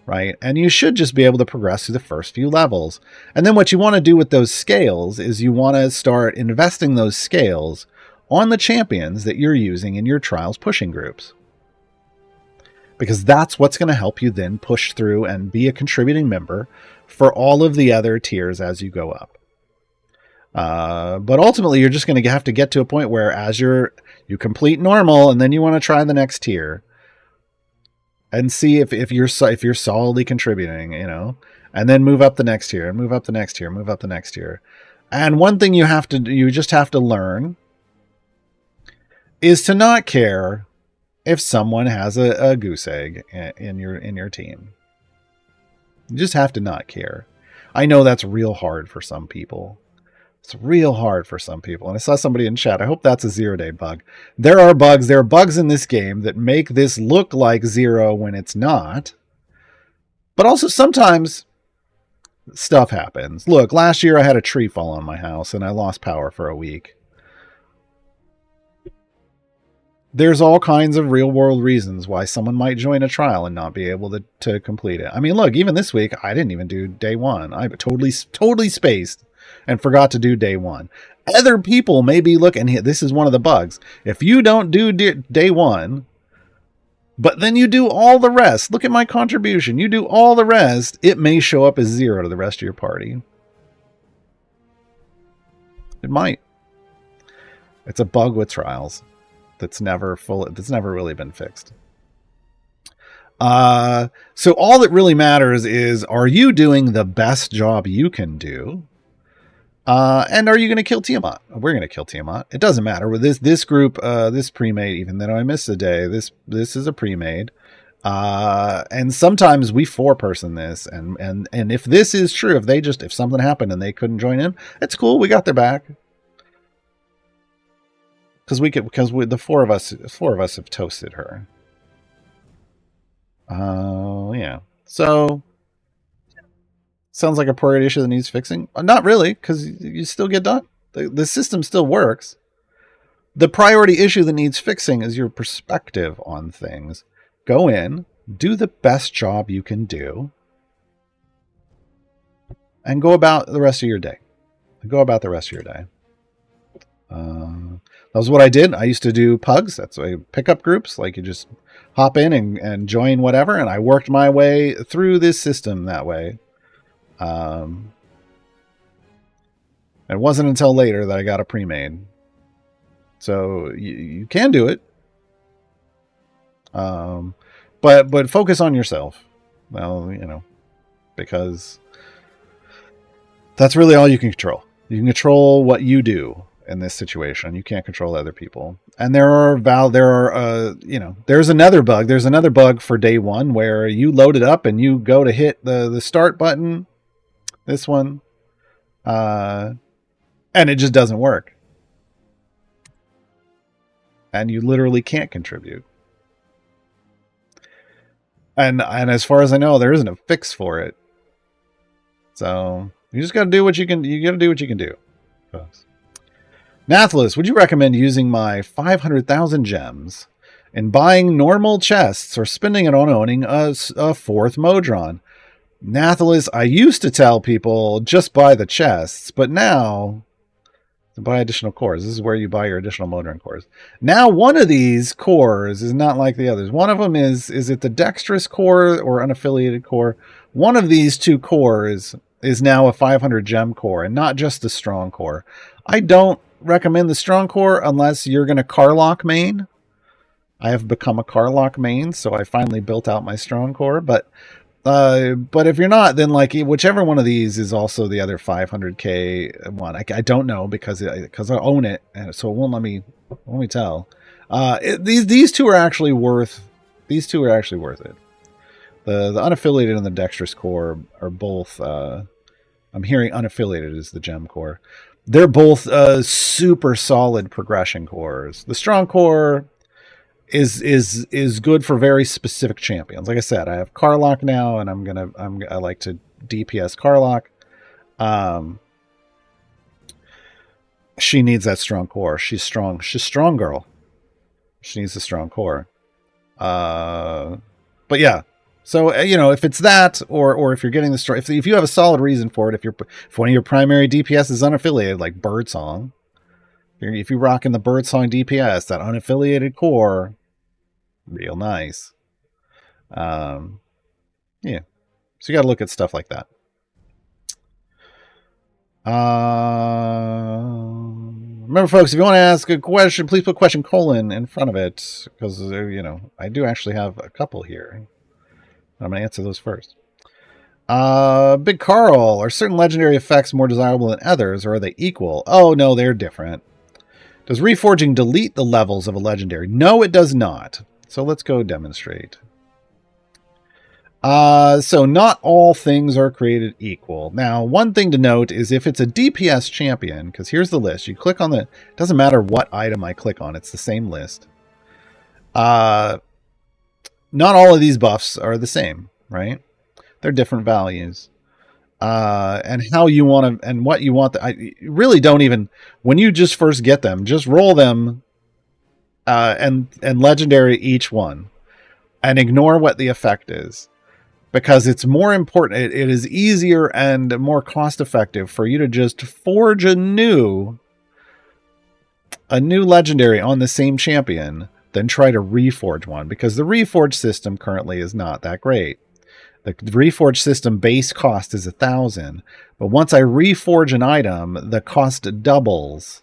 right? And you should just be able to progress through the first few levels. And then what you want to do with those scales is you want to start investing those scales on the champions that you're using in your trials pushing groups. Because that's what's going to help you then push through and be a contributing member for all of the other tiers as you go up. But ultimately, you're just going to have to get to a point where as you complete normal and then you want to try the next tier and see if you're solidly contributing, and then move up the next tier and move up the next tier, move up the next tier. And one thing you just have to learn is to not care if someone has a goose egg in your team. You just have to not care. I know that's real hard for some people. It's real hard for some people. And I saw somebody in chat. I hope that's a 0-day bug. There are bugs. There are bugs in this game that make this look like 0 when it's not. But also sometimes stuff happens. Look, last year I had a tree fall on my house and I lost power for a week. There's all kinds of real world reasons why someone might join a trial and not be able to complete it. I mean, look, even this week, I didn't even do day 1. I totally spaced and forgot to do day 1. Other people may be looking, this is one of the bugs. If you don't do day 1, but then you do all the rest, look at my contribution, you do all the rest, it may show up as 0 to the rest of your party. It might. It's a bug with trials. That's never really been fixed. So all that really matters is, are you doing the best job you can do? And are you going to kill Tiamat? We're going to kill Tiamat. It doesn't matter with this group, this pre-made, even though I missed a day, this is a pre-made. And sometimes we 4-person this, and if this is true, if something happened and they couldn't join in, it's cool. We got their back. Because the four of us have toasted her. Yeah. So sounds like a priority issue that needs fixing. Not really, because you still get done. The system still works. The priority issue that needs fixing is your perspective on things. Go in, do the best job you can do, and go about the rest of your day. That was what I did. I used to do pugs. That's why pickup groups. Like you just hop in and join whatever. And I worked my way through this system that way. It wasn't until later that I got a pre-made. So you can do it. But focus on yourself. Well, because that's really all you can control. You can control what you do in this situation. You can't control other people. And there's another bug. There's another bug for day 1 where you load it up and you go to hit the start button. This one. And it just doesn't work. And you literally can't contribute. And as far as I know, there isn't a fix for it. So you just got to do what you can. You got to do what you can do, folks. Nathalis, would you recommend using my 500,000 gems and buying normal chests or spending it on owning a 4th Modron? Nathalis, I used to tell people just buy the chests, but now to buy additional cores. This is where you buy your additional Modron cores. Now one of these cores is not like the others. One of them is it the dexterous core or unaffiliated core? One of these 2 cores is now a 500 gem core and not just the strong core. I don't recommend the strong core unless you're going to Carlock main. I have become a Carlock main, so I finally built out my strong core. But if you're not, then like whichever one of these is also the other 500k one. I don't know because I own it, and so it won't let me tell. These two are actually worth. These two are actually worth it. The unaffiliated and the dexterous core are both. I'm hearing unaffiliated is the gem core. They're both super solid progression cores. The strong core is good for very specific champions. Like I said, I have Karlach now, and I like to DPS Karlach. She needs that strong core. She's strong. She's strong girl. She needs a strong core. But yeah. So if it's that, or if you're getting the strong, if you have a solid reason for it, if one of your primary DPS is unaffiliated, like Birdsong, if you rock in the Birdsong DPS, that unaffiliated core, real nice. Yeah. So you got to look at stuff like that. Remember, folks, if you want to ask a question, please put question colon in front of it, because I do actually have a couple here. I'm going to answer those first. Big Carl, are certain legendary effects more desirable than others, or are they equal? Oh, no, they're different. Does reforging delete the levels of a legendary? No, it does not. So let's go demonstrate. So not all things are created equal. Now, one thing to note is if it's a DPS champion, because here's the list. You click on it doesn't matter what item I click on, it's the same list. Not all of these buffs are the same, right? They're different values. And how you want to, and what you want. I really don't even, when you just first get them, just roll them and legendary each one and ignore what the effect is. Because it's more important, it is easier and more cost effective for you to just forge a new legendary on the same champion than try to reforge one, because the reforge system currently is not that great. The reforge system base cost is 1,000, but once I reforge an item, the cost doubles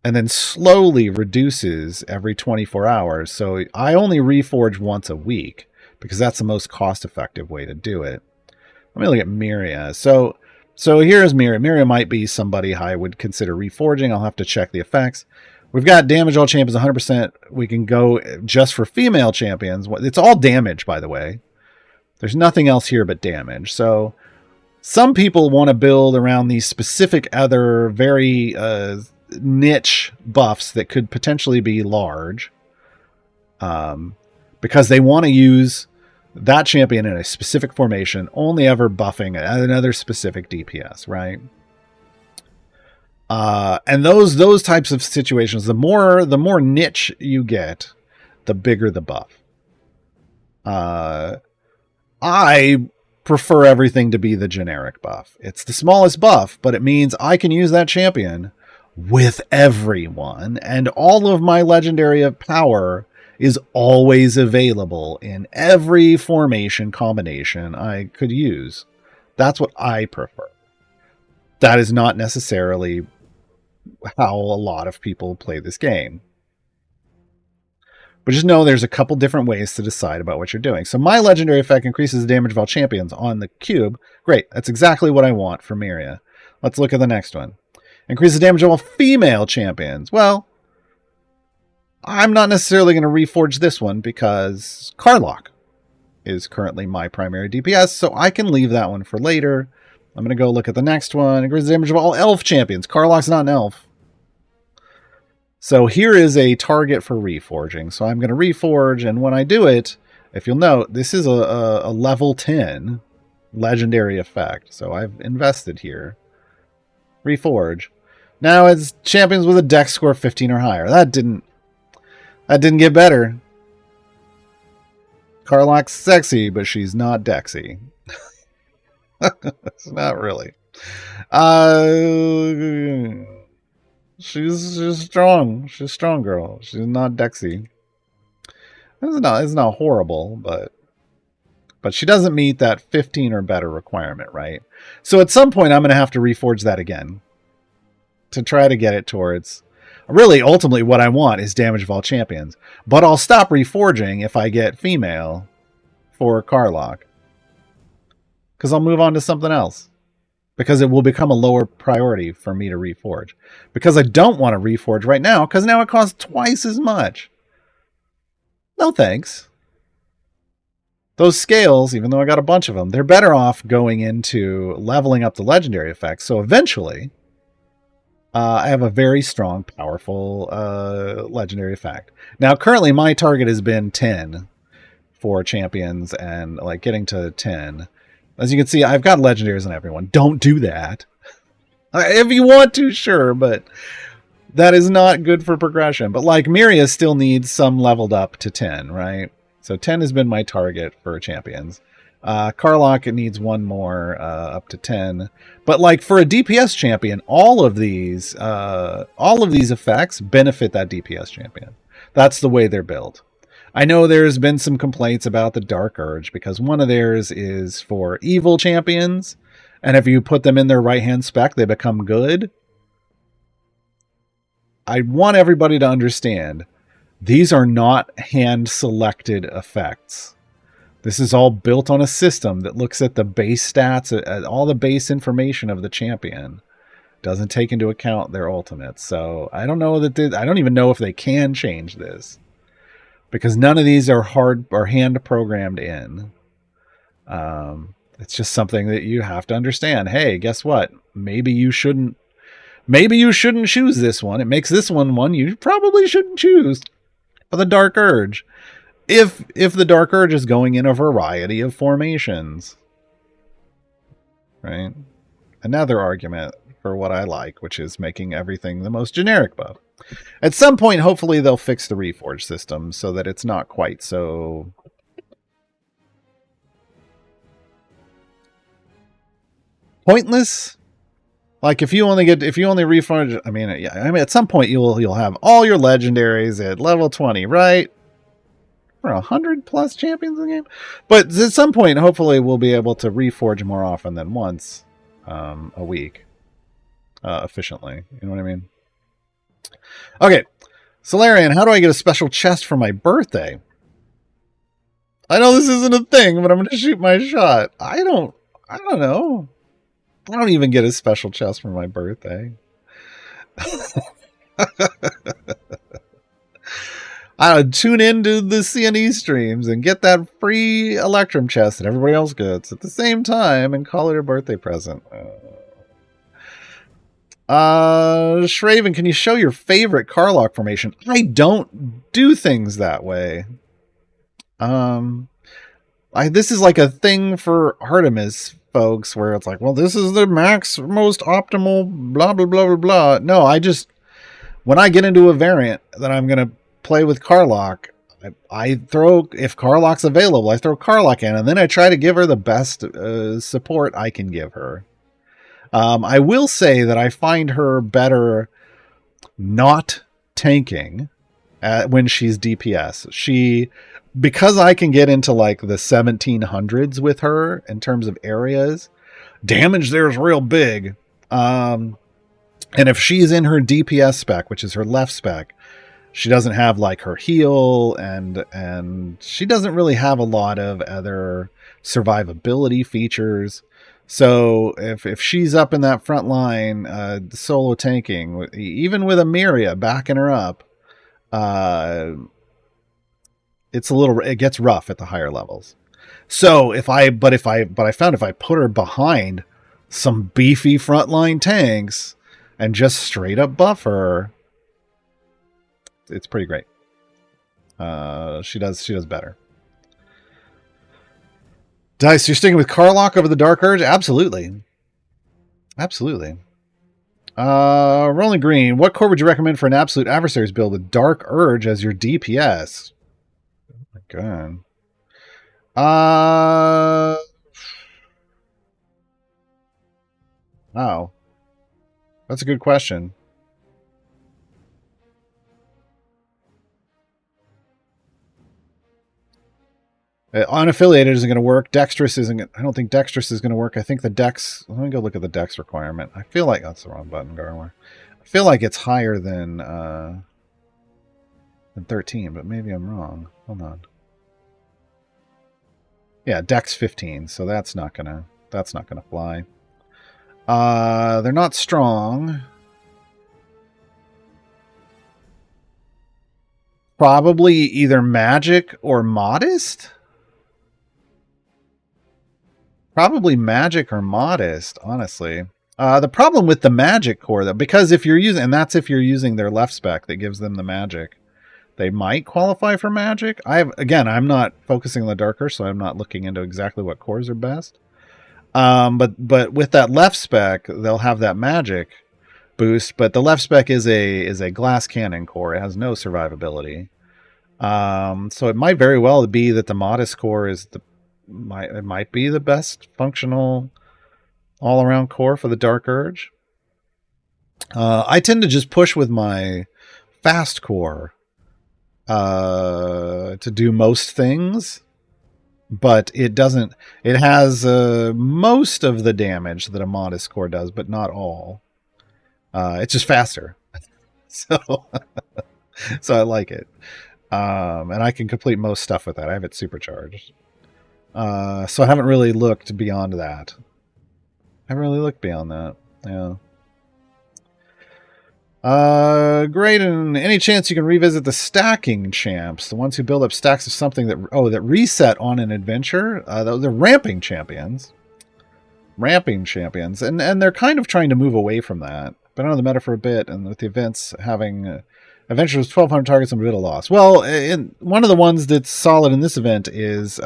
and then slowly reduces every 24 hours. So I only reforge once a week, because that's the most cost-effective way to do it. Let me look at Miria. So here's Miria. Miria might be somebody I would consider reforging. I'll have to check the effects. We've got damage all champions 100%. We can go just for female champions. It's all damage, by the way. There's nothing else here but damage. So some people want to build around these specific other very niche buffs that could potentially be large. Because they want to use that champion in a specific formation, only ever buffing another specific DPS, right? And those types of situations, the more niche you get, the bigger the buff. I prefer everything to be the generic buff. It's the smallest buff, but it means I can use that champion with everyone, and all of my legendary power is always available in every formation combination I could use. That's what I prefer. That is not necessarily how a lot of people play this game. But just know there's a couple different ways to decide about what you're doing. So my legendary effect increases the damage of all champions on the cube. Great. That's exactly what I want for Miria. Let's look at the next one. Increases damage of all female champions. Well, I'm not necessarily going to reforge this one because Karlach is currently my primary DPS, so I can leave that one for later. I'm going to go look at the next one. Increases damage of all elf champions. Karlach's not an elf. So here is a target for reforging. So I'm going to reforge, and when I do it, if you'll note, this is a level 10 legendary effect. So I've invested here. Reforge. Now it's champions with a dex score 15 or higher. That didn't get better. Karlach's sexy, but she's not dexy. It's not really. She's strong. She's a strong girl. She's not dexy. It's not horrible, but she doesn't meet that 15 or better requirement, right? So at some point I'm going to have to reforge that again to try to get it towards. Really, ultimately, what I want is damage of all champions. But I'll stop reforging if I get female for Karlach. Because I'll move on to something else. Because it will become a lower priority for me to reforge. Because I don't want to reforge right now, because now it costs twice as much. No thanks. those scales, even though I got a bunch of them, they're better off going into leveling up the legendary effects. So eventually, I have a very strong, powerful legendary effect. Now, currently, my target has been 10 for champions and like getting to 10. As you can see, I've got legendaries on everyone. Don't do that. If you want to, sure, but that is not good for progression. But like Miria still needs some leveled up to 10, right? So 10 has been my target for champions. Karlach, it needs one more up to 10. But like for a DPS champion, all of these effects benefit that DPS champion. That's the way they're built. I know there's been some complaints about the Dark Urge because one of theirs is for evil champions, and if you put them in their right-hand spec, they become good. I want everybody to understand these are not hand-selected effects. This is all built on a system that looks at the base stats, at all the base information of the champion. Doesn't take into account their ultimates. So I don't know that I don't even know if they can change this, because none of these are hand programmed in. It's just something that you have to understand. Hey, guess what? Maybe you shouldn't choose this one. It makes this one you probably shouldn't choose for the Dark Urge. If the Dark Urge is going in a variety of formations. Right? Another argument for what I like, which is making everything the most generic buff. At some point, hopefully, they'll fix the Reforge system so that it's not quite so pointless. Like if you only Reforge, I mean, at some point you'll have all your legendaries at level 20, right? For 100+ champions in the game. But at some point, hopefully, we'll be able to Reforge more often than once a week efficiently. You know what I mean? Okay, Solarian, how do I get a special chest for my birthday? I know this isn't a thing, but I'm going to shoot my shot. I don't know. I don't even get a special chest for my birthday. Tune into the CNE streams and get that free Electrum chest that everybody else gets at the same time and call it a birthday present. Shraven, can you show your favorite Karlach formation? I don't do things that way. This is like a thing for Artemis folks where it's like, well, this is the most optimal blah blah blah blah blah. No, when I get into a variant that I'm gonna play with Karlach, if Karlach's available, I throw Karlach in, and then I try to give her the best support I can give her. I will say that I find her better not tanking when she's DPS. Because I can get into like the 1700s with her in terms of areas, damage there is real big. And if she's in her DPS spec, which is her left spec, she doesn't have like her heal, and she doesn't really have a lot of other survivability features. So if she's up in that front line, solo tanking, even with a Miria backing her up, it gets rough at the higher levels. So I found if I put her behind some beefy frontline tanks and just straight up buff her, it's pretty great. She does better. Dice, you're sticking with Karlach over the Dark Urge? Absolutely. Rolling Green, what core would you recommend for an absolute adversaries build with Dark Urge as your DPS? Oh my god. Wow. That's a good question. Unaffiliated isn't going to work. Dexterous isn't. I don't think Dexterous is going to work. I think the Dex. Let me go look at the Dex requirement. I feel like that's the wrong button, Gaarawarr. I feel like it's higher than 13, but maybe I'm wrong. Hold on. Yeah, Dex 15. So that's not gonna fly. They're not strong. Probably either magic or modest. Probably magic or modest, honestly. The problem with the magic core, though, because if you're using, and that's if you're using their left spec that gives them the magic, they might qualify for magic. I'm not focusing on the darker, so I'm not looking into exactly what cores are best. But with that left spec, they'll have that magic boost. But the left spec is a glass cannon core. It has no survivability. So it might very well be that the modest core is it might be the best functional all around core for the Dark Urge. I tend to just push with my fast core to do most things, but it has most of the damage that a modest core does, but not all. It's just faster. So I like it. And I can complete most stuff with that. I have it supercharged. So I haven't really looked beyond that. Yeah. Great. And any chance you can revisit the stacking champs, the ones who build up stacks of something that reset on an adventure? They're ramping champions. And they're kind of trying to move away from that. Been on the meta for a bit, and with the events having adventures 1,200 targets and a bit of loss. Well, one of the ones that's solid in this event is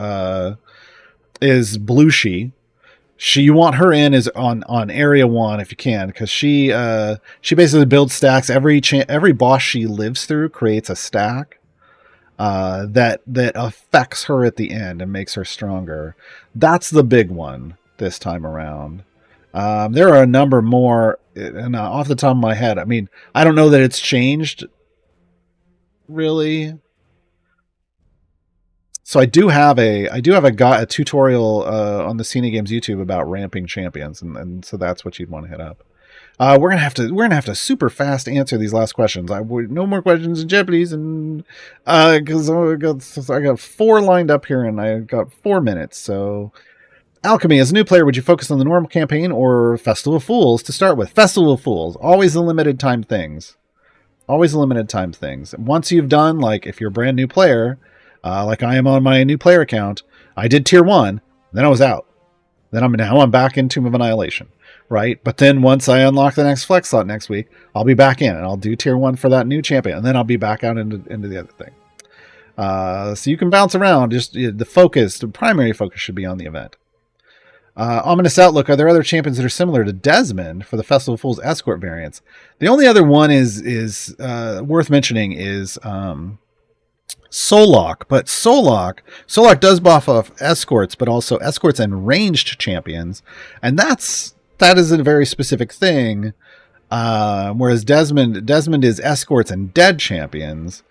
Blushi. You want her in is on area 1 if you can, because she basically builds stacks. Every boss she lives through creates a stack that affects her at the end and makes her stronger. That's the big one this time around. There are a number more, and off the top of my head, I mean, I don't know that it's changed really. So I do have a tutorial on the Cena Games YouTube about ramping champions, and so that's what you'd want to hit up. We're gonna have to super fast answer these last questions. No more questions in Japanese, and because I got 4 lined up here, and I got 4 minutes. So, Alchemy, as a new player, would you focus on the normal campaign or Festival of Fools to start with? Festival of Fools, always the limited time things. Once you've done, like if you're a brand new player, like I am on my new player account, I did tier 1, then I was out. Then I'm back in Tomb of Annihilation, right? But then once I unlock the next flex slot next week, I'll be back in and I'll do tier 1 for that new champion, and then I'll be back out into the other thing. So you can bounce around. Just the primary focus should be on the event. Ominous Outlook, are there other champions that are similar to Desmond for the Festival of Fools escort variants? The only other one is worth mentioning is Solok, but Solok does buff off escorts, but also escorts and ranged champions, and that is a very specific thing. Whereas Desmond is escorts and dead champions.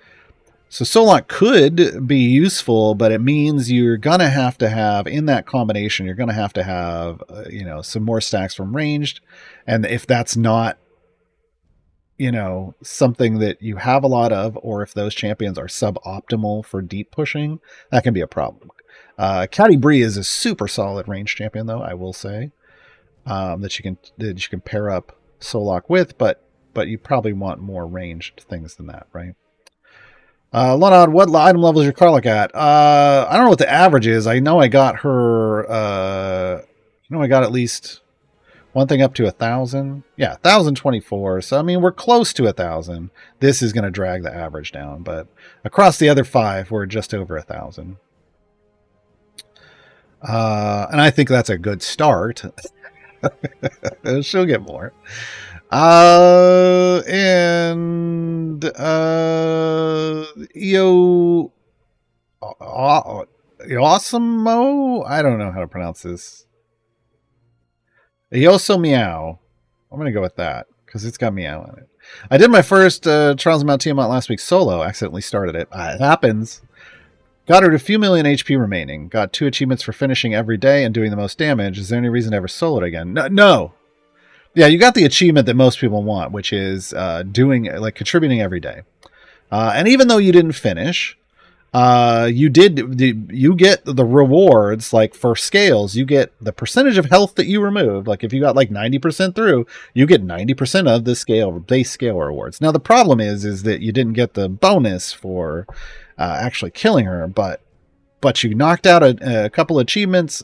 So Solok could be useful, but it means you're gonna have to have in that combination. You're gonna have to have some more stacks from ranged, and if that's not something that you have a lot of, or if those champions are suboptimal for deep pushing, that can be a problem. Caddy Bree is a super solid range champion, though, I will say, that you can pair up Solok with, but you probably want more ranged things than that, right? Lunod, what item level is your Karlach at? I don't know what the average is. I know I got her. I got at least one thing up to 1,000. Yeah, 1,024. So I mean, we're close to 1,000. This is going to drag the average down, but across the other 5, we're just over 1,000. And I think that's a good start. She'll get more. And Iosimo, I don't know how to pronounce this. Yoso Meow. I'm gonna go with that because it's got meow in it. I did my first Trials of Mount Tiamat last week solo. Accidentally started it. It happens. Got her to a few million HP remaining. Got 2 achievements for finishing every day and doing the most damage. Is there any reason to ever solo it again? No. Yeah, you got the achievement that most people want, which is contributing every day. And even though you didn't finish, you get the rewards, like for scales, you get the percentage of health that you removed. Like if you got like 90% through, you get 90% of the base scale rewards. Now the problem is that you didn't get the bonus for actually killing her, but you knocked out a couple achievements,